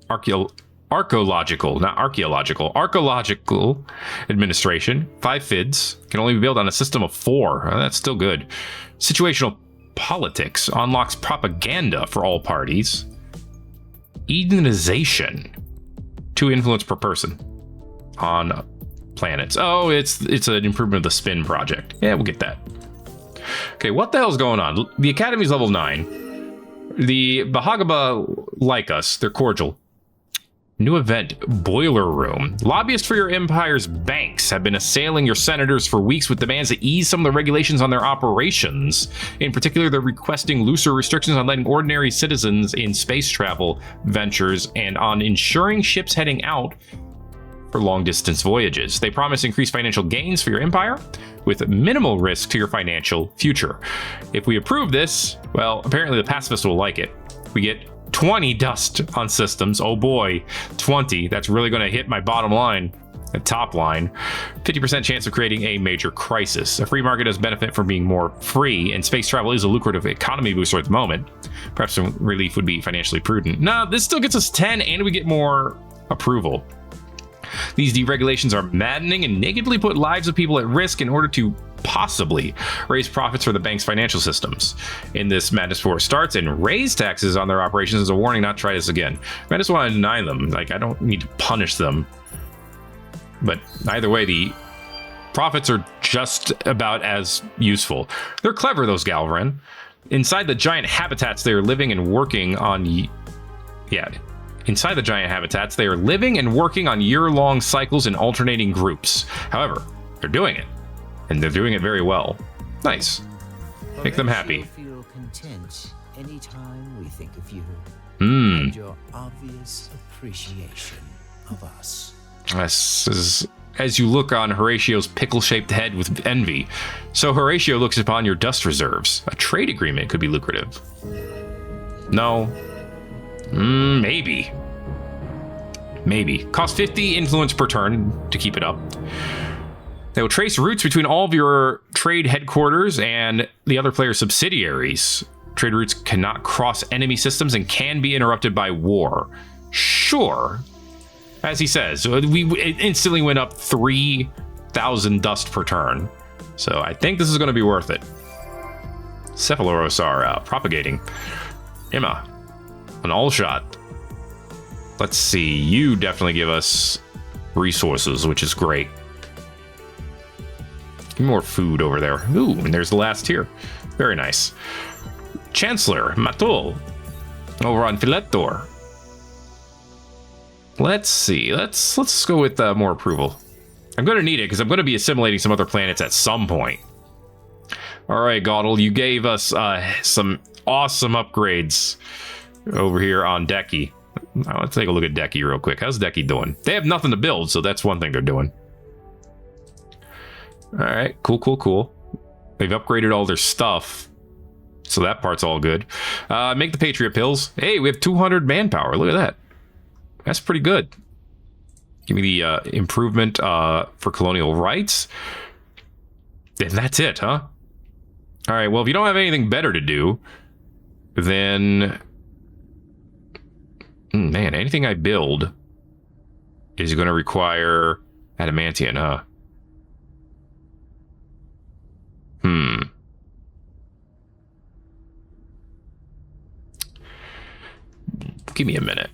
archaeological administration, 5 FIDs, can only be built on a system of 4. That's still good. Situational politics unlocks propaganda for all parties. Edenization, 2 influence per person on planets. Oh, it's an improvement of the spin project. Yeah, we'll get that. Okay, what the hell's going on? The Academy's level 9. The Bahagaba like us. They're cordial. New event, Boiler Room. Lobbyists for your empire's banks have been assailing your senators for weeks with demands to ease some of the regulations on their operations. In particular, they're requesting looser restrictions on letting ordinary citizens in space travel ventures and on ensuring ships heading out for long-distance voyages. They promise increased financial gains for your empire with minimal risk to your financial future. If we approve this, well, apparently the pacifists will like it. We get 20 dust on systems. Oh boy, 20. That's really going to hit my bottom line, the top line. 50% chance of creating a major crisis. A free market does benefit from being more free, and space travel is a lucrative economy booster at the moment. Perhaps some relief would be financially prudent. No, this still gets us 10, and we get more approval. These deregulations are maddening and negatively put lives of people at risk in order to possibly raise profits for the bank's financial systems. In this, Madness 4 starts and raise taxes on their operations as a warning not to try this again. I just want to deny them. Like, I don't need to punish them. But either way, the profits are just about as useful. They're clever, those Galvren. Inside the giant habitats, they are living and working on... Inside the giant habitats, they are living and working on year-long cycles in alternating groups. However, they're doing it. And they're doing it very well. Nice. Make them happy. Feel content anytime we think of you. And your obvious appreciation of us. As you look on Horatio's pickle-shaped head with envy. So Horatio looks upon your dust reserves. A trade agreement could be lucrative. No. Maybe. Cost 50 influence per turn to keep it up. They will trace routes between all of your trade headquarters and the other player's subsidiaries. Trade routes cannot cross enemy systems and can be interrupted by war. Sure. As he says, it instantly went up 3,000 dust per turn. So I think this is going to be worth it. Cephalosaur propagating. Emma, an all shot. Let's see. You definitely give us resources, which is great. Give me more food over there. Ooh, and there's the last tier. Very nice. Chancellor Matul over on Filetor. Let's see. Let's go with more approval. I'm going to need it because I'm going to be assimilating some other planets at some point. All right, Gaudel, you gave us some awesome upgrades over here on Decky. Let's take a look at Decky real quick. How's Decky doing? They have nothing to build, so that's one thing they're doing. All right, cool, cool, cool. They've upgraded all their stuff, so that part's all good. Make the Patriot pills. Hey, we have 200 manpower. Look at that. That's pretty good. Give me the improvement for colonial rights. And that's it, huh? All right, well, if you don't have anything better to do, then... man, anything I build is going to require adamantium, huh? Give me a minute.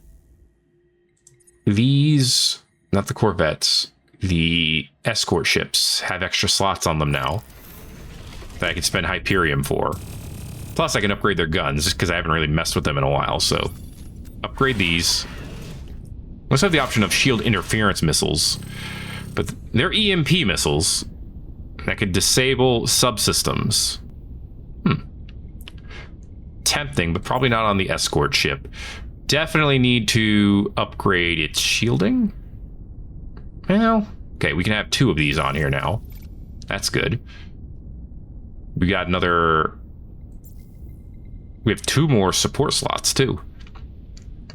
These, not the corvettes, the escort ships have extra slots on them now that I can spend Hyperium for. Plus, I can upgrade their guns, just because I haven't really messed with them in a while, so... Upgrade these. Let's have the option of shield interference missiles. But they're EMP missiles that could disable subsystems. Tempting, but probably not on the escort ship. Definitely need to upgrade its shielding. Well, okay, we can have 2 of these on here now. That's good. We got another... We have 2 more support slots, too.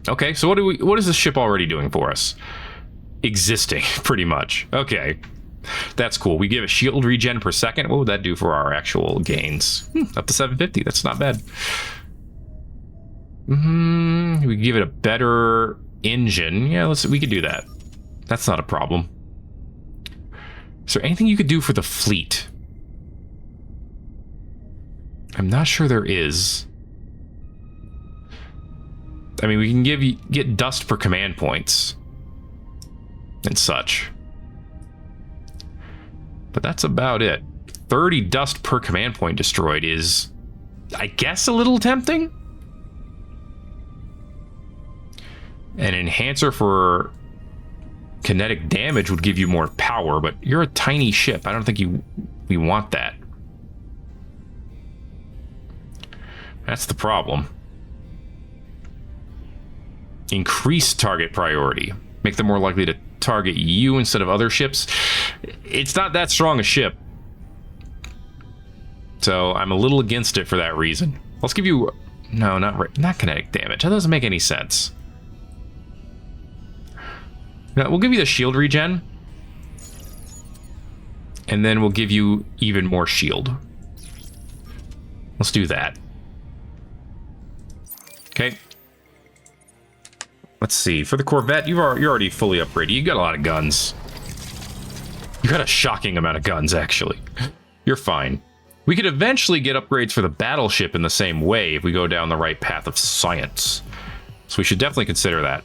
Okay, so what is this ship already doing for us? Existing, pretty much. Okay. That's cool. We give a shield regen per second. What would that do for our actual gains? Up to 750. That's not bad. We give it a better engine. Yeah, we could do that. That's not a problem. Is there anything you could do for the fleet? I'm not sure there is. I mean, we can get dust per command points and such. But that's about it. 30 dust per command point destroyed is, I guess, a little tempting. An enhancer for kinetic damage would give you more power, but you're a tiny ship. I don't think we want that. That's the problem. Increase target priority. Make them more likely to target you instead of other ships. It's not that strong a ship, so I'm a little against it for that reason. Let's give you... No, not kinetic damage. That doesn't make any sense. No, we'll give you the shield regen. And then we'll give you even more shield. Let's do that. Okay. Let's see. For the Corvette, you're already fully upgraded. You got a lot of guns. You got a shocking amount of guns, actually. You're fine. We could eventually get upgrades for the battleship in the same way if we go down the right path of science. So we should definitely consider that.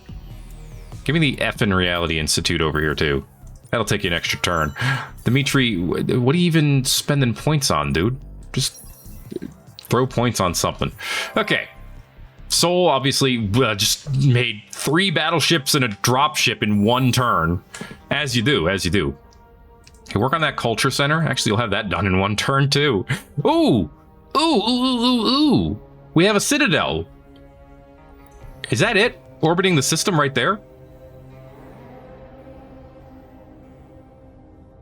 Give me the effing Reality Institute over here, too. That'll take you an extra turn. Dimitri, what are you even spending points on, dude? Just throw points on something. Okay. Sol obviously just made 3 battleships and a dropship in 1 turn. As you do, as you do. Okay, work on that culture center. Actually, you'll have that done in 1 turn, too. Ooh! Ooh, ooh, ooh, ooh, ooh. We have a citadel. Is that it? Orbiting the system right there?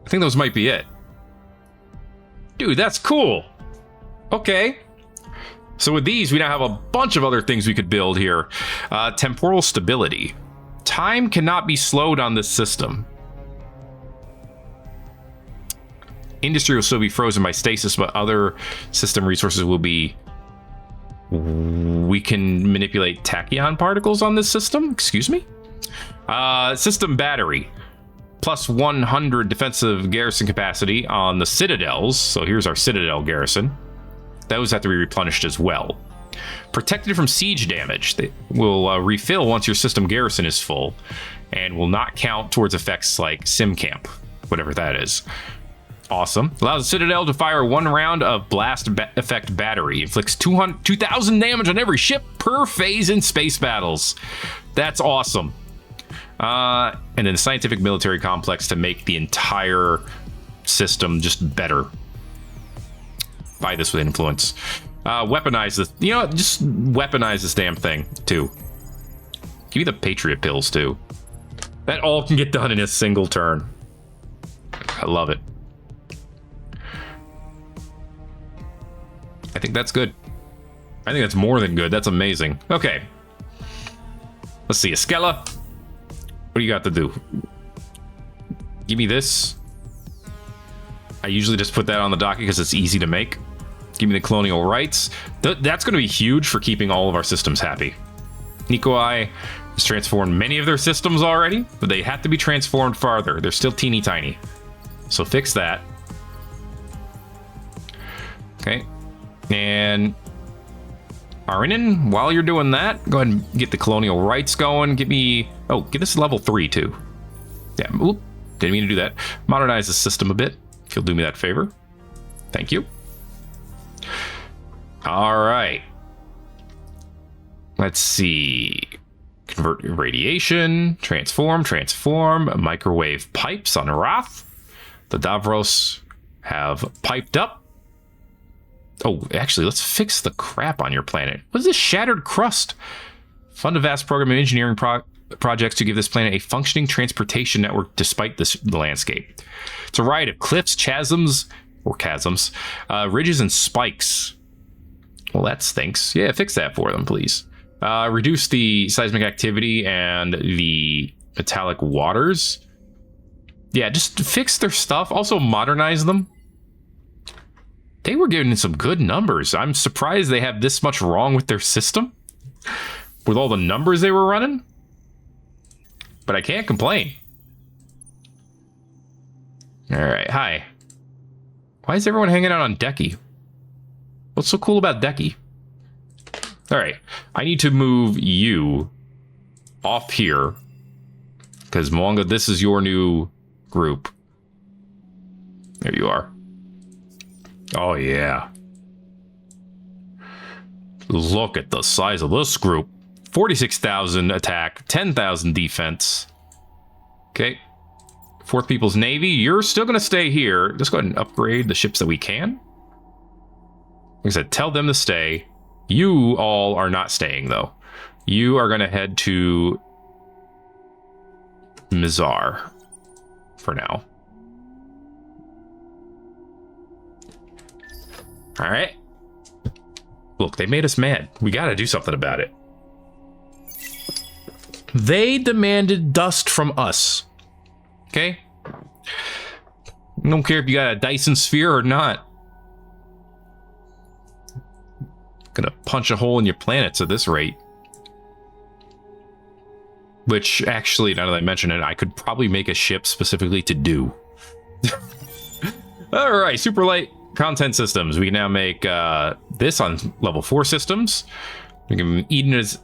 I think those might be it. Dude, that's cool. Okay. So with these, we now have a bunch of other things we could build here. Temporal stability. Time cannot be slowed on this system. Industry will still be frozen by stasis, but other system resources will be... We can manipulate tachyon particles on this system? Excuse me? System battery. Plus 100 defensive garrison capacity on the citadels. So here's our citadel garrison. Those have to be replenished as well. Protected from siege damage. They will refill once your system garrison is full and will not count towards effects like SimCamp, whatever that is. Awesome. Allows the citadel to fire 1 round of blast effect battery. Inflicts 2,000 damage on every ship per phase in space battles. That's awesome. And then the scientific military complex to make the entire system just better. Buy this with influence. Weaponize this. You know what? Just weaponize this damn thing, too. Give me the Patriot pills, too. That all can get done in a single turn. I love it. I think that's good. I think that's more than good. That's amazing. Okay. Let's see. Esquela. What do you got to do? Give me this. I usually just put that on the docket because it's easy to make. Give me the colonial rights. That's going to be huge for keeping all of our systems happy. Nikoi has transformed many of their systems already, but they have to be transformed farther. They're still teeny tiny. So fix that. Okay. And Arinen, while you're doing that, go ahead and get the colonial rights going. Get me... Oh, get this level 3 too. Yeah, oop, didn't mean to do that. Modernize the system a bit, if you'll do me that favor. Thank you. All right. Let's see. Convert radiation, transform, microwave pipes on Wrath. The Davros have piped up. Oh, actually, let's fix the crap on your planet. What is this shattered crust? Fund a vast program of engineering projects to give this planet a functioning transportation network despite the landscape. It's a riot of cliffs, chasms, ridges, and spikes. Well, that stinks. Yeah, fix that for them, please. Reduce the seismic activity and the metallic waters. Yeah, just fix their stuff. Also modernize them. They were giving some good numbers. I'm surprised they have this much wrong with their system with all the numbers they were running. But I can't complain. All right, hi. Why is everyone hanging out on Decky? What's so cool about Decky? All right, I need to move you off here because Mwanga, this is your new group. There you are. Oh, yeah. Look at the size of this group. 46,000 attack, 10,000 defense. Okay. Fourth People's Navy, you're still going to stay here. Let's go ahead and upgrade the ships that we can. Like I said, tell them to stay. You all are not staying, though. You are going to head to Mizar for now. All right. Look, they made us mad. We got to do something about it. They demanded dust from us. Okay? I don't care if you got a Dyson sphere or not. Gonna punch a hole in your planets at this rate. Which, actually, now that I mention it, I could probably make a ship specifically to do. All right, super light content systems. We can now make this on level 4 systems. We can Edenize.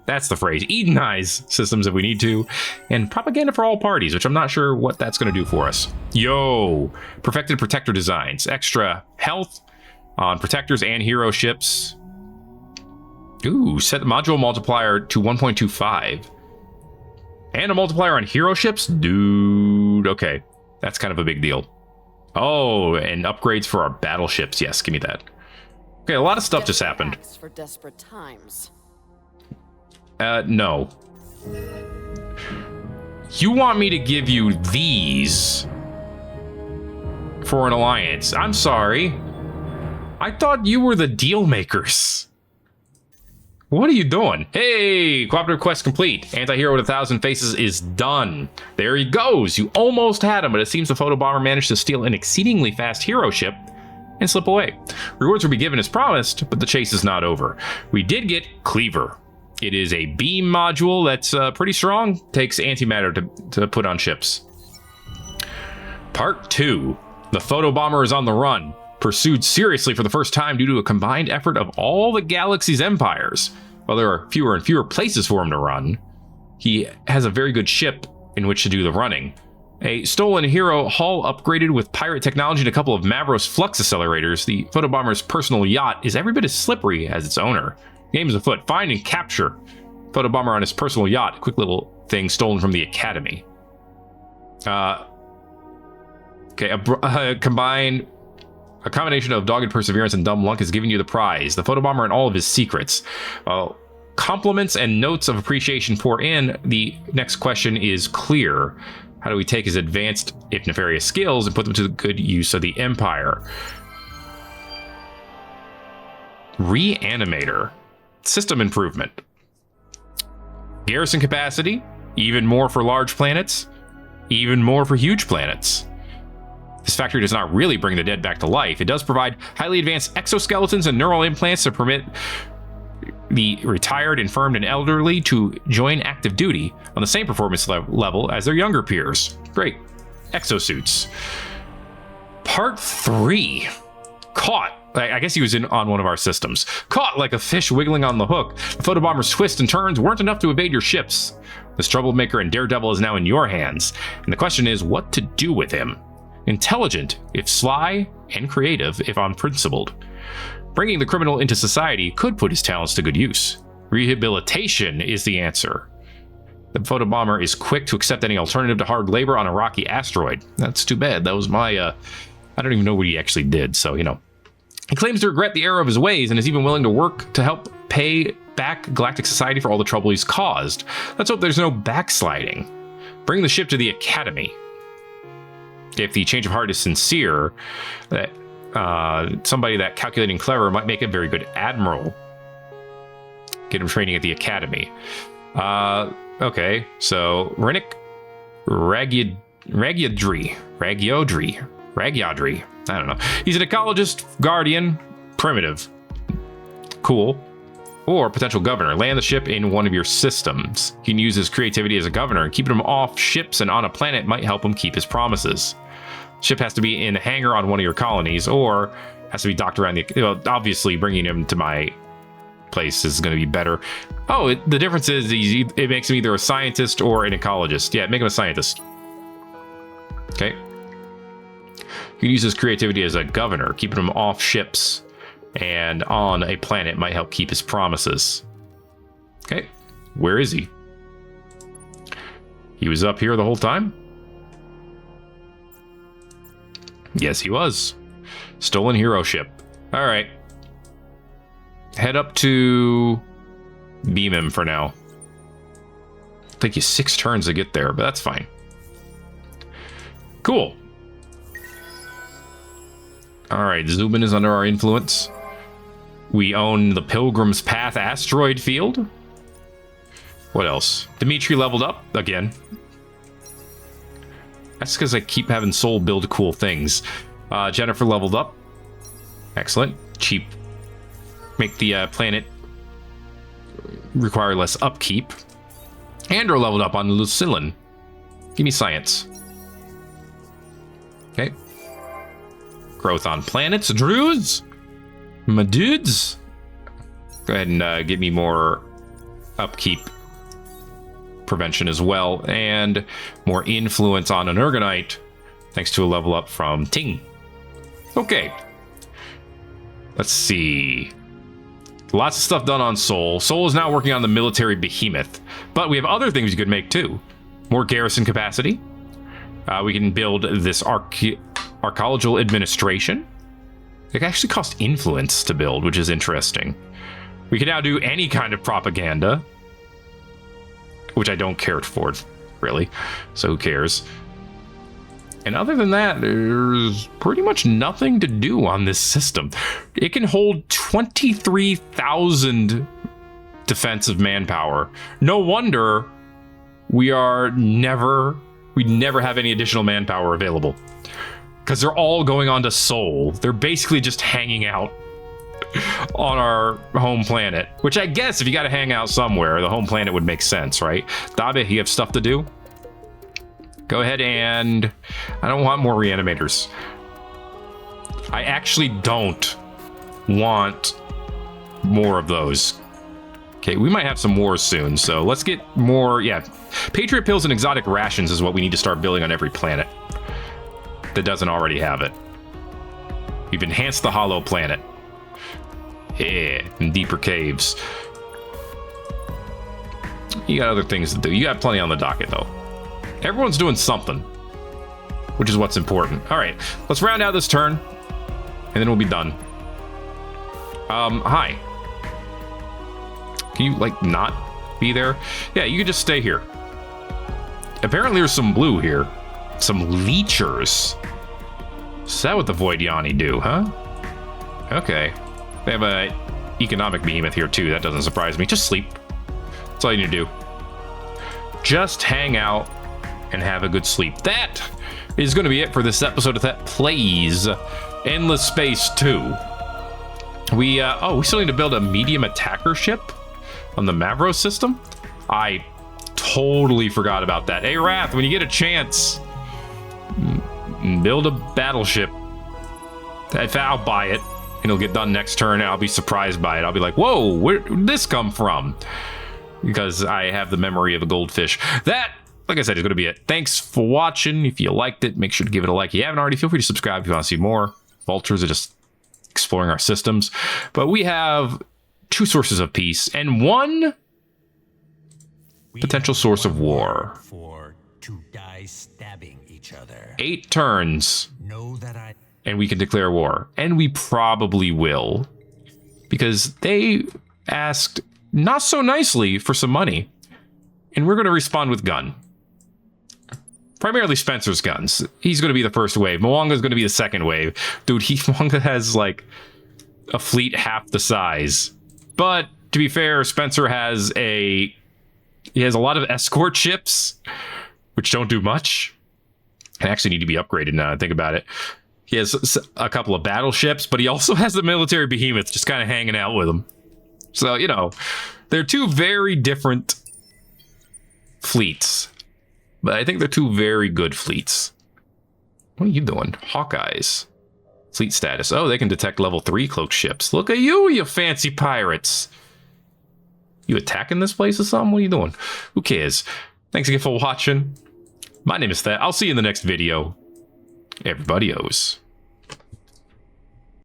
That's the phrase. Edenize systems if we need to. And propaganda for all parties, which I'm not sure what that's going to do for us. Yo! Perfected protector designs. Extra health on protectors and hero ships. Ooh, set the module multiplier to 1.25. And a multiplier on hero ships? Dude, okay. That's kind of a big deal. Oh, and upgrades for our battleships. Yes, give me that. Okay, a lot of stuff just happened. For desperate times. No. You want me to give you these for an alliance? I'm sorry. I thought you were the deal makers. What are you doing? Hey, cooperative quest complete. Anti-hero with 1,000 faces is done. There he goes. You almost had him, but it seems the photobomber managed to steal an exceedingly fast hero ship and slip away. Rewards will be given as promised, but the chase is not over. We did get Cleaver. It is a beam module that's pretty strong. Takes antimatter to put on ships. Part 2. The photobomber is on the run. Pursued seriously for the first time due to a combined effort of all the galaxy's empires. While there are fewer and fewer places for him to run, he has a very good ship in which to do the running. A stolen hero hull upgraded with pirate technology and a couple of Mavros flux accelerators, the photobomber's personal yacht is every bit as slippery as its owner. Game is afoot. Find and capture photobomber on his personal yacht. Quick little thing stolen from the academy. Okay, a combination of dogged perseverance and dumb luck is giving you the prize. The photobomber and all of his secrets. Compliments and notes of appreciation pour in. The next question is clear. How do we take his advanced, if nefarious, skills and put them to the good use of the Empire? Reanimator. System improvement. Garrison capacity. Even more for large planets. Even more for huge planets. This factory does not really bring the dead back to life. It does provide highly advanced exoskeletons and neural implants to permit the retired, infirmed, and elderly to join active duty on the same performance level as their younger peers. Great. Exosuits. Part 3. Caught. I guess he was on one of our systems. Caught like a fish wiggling on the hook. The photobomber's twists and turns weren't enough to evade your ships. This troublemaker and daredevil is now in your hands. And the question is what to do with him. Intelligent, if sly, and creative, if unprincipled. Bringing the criminal into society could put his talents to good use. Rehabilitation is the answer. The photobomber is quick to accept any alternative to hard labor on a rocky asteroid. That's too bad. That was my, I don't even know what he actually did, so, you know. He claims to regret the error of his ways and is even willing to work to help pay back Galactic Society for all the trouble he's caused. Let's hope there's no backsliding. Bring the ship to the Academy. If the change of heart is sincere, somebody that calculating clever might make a very good admiral. Get him training at the Academy. Okay, so Rennick Ragyodry. I don't know. He's an ecologist, guardian, primitive. Cool. Or potential governor. Land the ship in one of your systems. He can use his creativity as a governor. Keeping him off ships and on a planet might help him keep his promises. Ship has to be in a hangar on one of your colonies, or has to be docked around the... Well, obviously, bringing him to my place is going to be better. Oh, the difference is it makes him either a scientist or an ecologist. Yeah, make him a scientist. Okay. You can use his creativity as a governor. Keeping him off ships and on a planet might help keep his promises. Okay. Where is he? He was up here the whole time? Yes, he was. Stolen hero ship. All right. Head up to beam him for now. Take you 6 turns to get there, but that's fine. Cool. All right, Zubin is under our influence. We own the Pilgrim's Path asteroid field. What else? Dimitri leveled up again. That's because I keep having Soul build cool things. Jennifer leveled up. Excellent. Cheap. Make the planet require less upkeep. Andrew leveled up on Lucillin. Give me science. Okay. Growth on planets. Druze. My dudes. Go ahead and give me more upkeep prevention as well, and more influence on an Ergonite, thanks to a level up from Ting. Okay. Let's see. Lots of stuff done on Soul. Soul is now working on the military behemoth, but we have other things you could make too. More garrison capacity. We can build this archaeological administration. It actually costs influence to build, which is interesting. We can now do any kind of propaganda, which I don't care for, really. So who cares? And other than that, there's pretty much nothing to do on this system. It can hold 23,000 defensive manpower. No wonder we never have any additional manpower available. Because they're all going on to Sol. They're basically just hanging out on our home planet. Which I guess if you got to hang out somewhere, the home planet would make sense, right? Dabe, you have stuff to do? Go ahead and... I don't want more reanimators. I actually don't want more of those. Okay, we might have some wars soon, so let's get more... Yeah, Patriot pills and exotic rations is what we need to start building on every planet that doesn't already have it. We've enhanced the hollow planet. Yeah, and deeper caves. You got other things to do. You got plenty on the docket, though. Everyone's doing something, which is what's important. All right, let's round out this turn, and then we'll be done. Hi. Can you, like, not be there? Yeah, you can just stay here. apparently there's some blue here. Some leechers. Is that what the Void Yanni do, huh? Okay. They have a economic behemoth here too. That doesn't surprise me. Just sleep. That's all you need to do. Just hang out and have a good sleep. That is going to be it for this episode of Thet Plays Endless Space 2. We still need to build a medium attacker ship on the Mavros system. I totally forgot about that. Hey, Wrath, when you get a chance, build a battleship. I'll buy it. It'll get done next turn, and I'll be surprised by it. I'll be like, whoa, where did this come from? Because I have the memory of a goldfish. That, like I said, is going to be it. Thanks for watching. If you liked it, make sure to give it a like. If you haven't already, feel free to subscribe if you want to see more. Vultures are just exploring our systems. But we have 2 sources of peace and 1 potential source of war. For to die stabbing each other. 8 turns. Know that And we can declare war. And we probably will. Because they asked not so nicely for some money. And we're going to respond with gun. Primarily Spencer's guns. He's going to be the first wave. Mwanga's going to be the second wave. Dude, Mwanga has like a fleet half the size. But to be fair, Spencer has a lot of escort ships, which don't do much. And actually need to be upgraded now I think about it. He has a couple of battleships, but he also has the military behemoth just kind of hanging out with him. So, you know, they're 2 very different fleets. But I think they're 2 very good fleets. What are you doing? Hawkeyes. Fleet status. Oh, they can detect level 3 cloaked ships. Look at you, you fancy pirates. You attacking this place or something? What are you doing? Who cares? Thanks again for watching. My name is Thet. I'll see you in the next video. Everybody owes.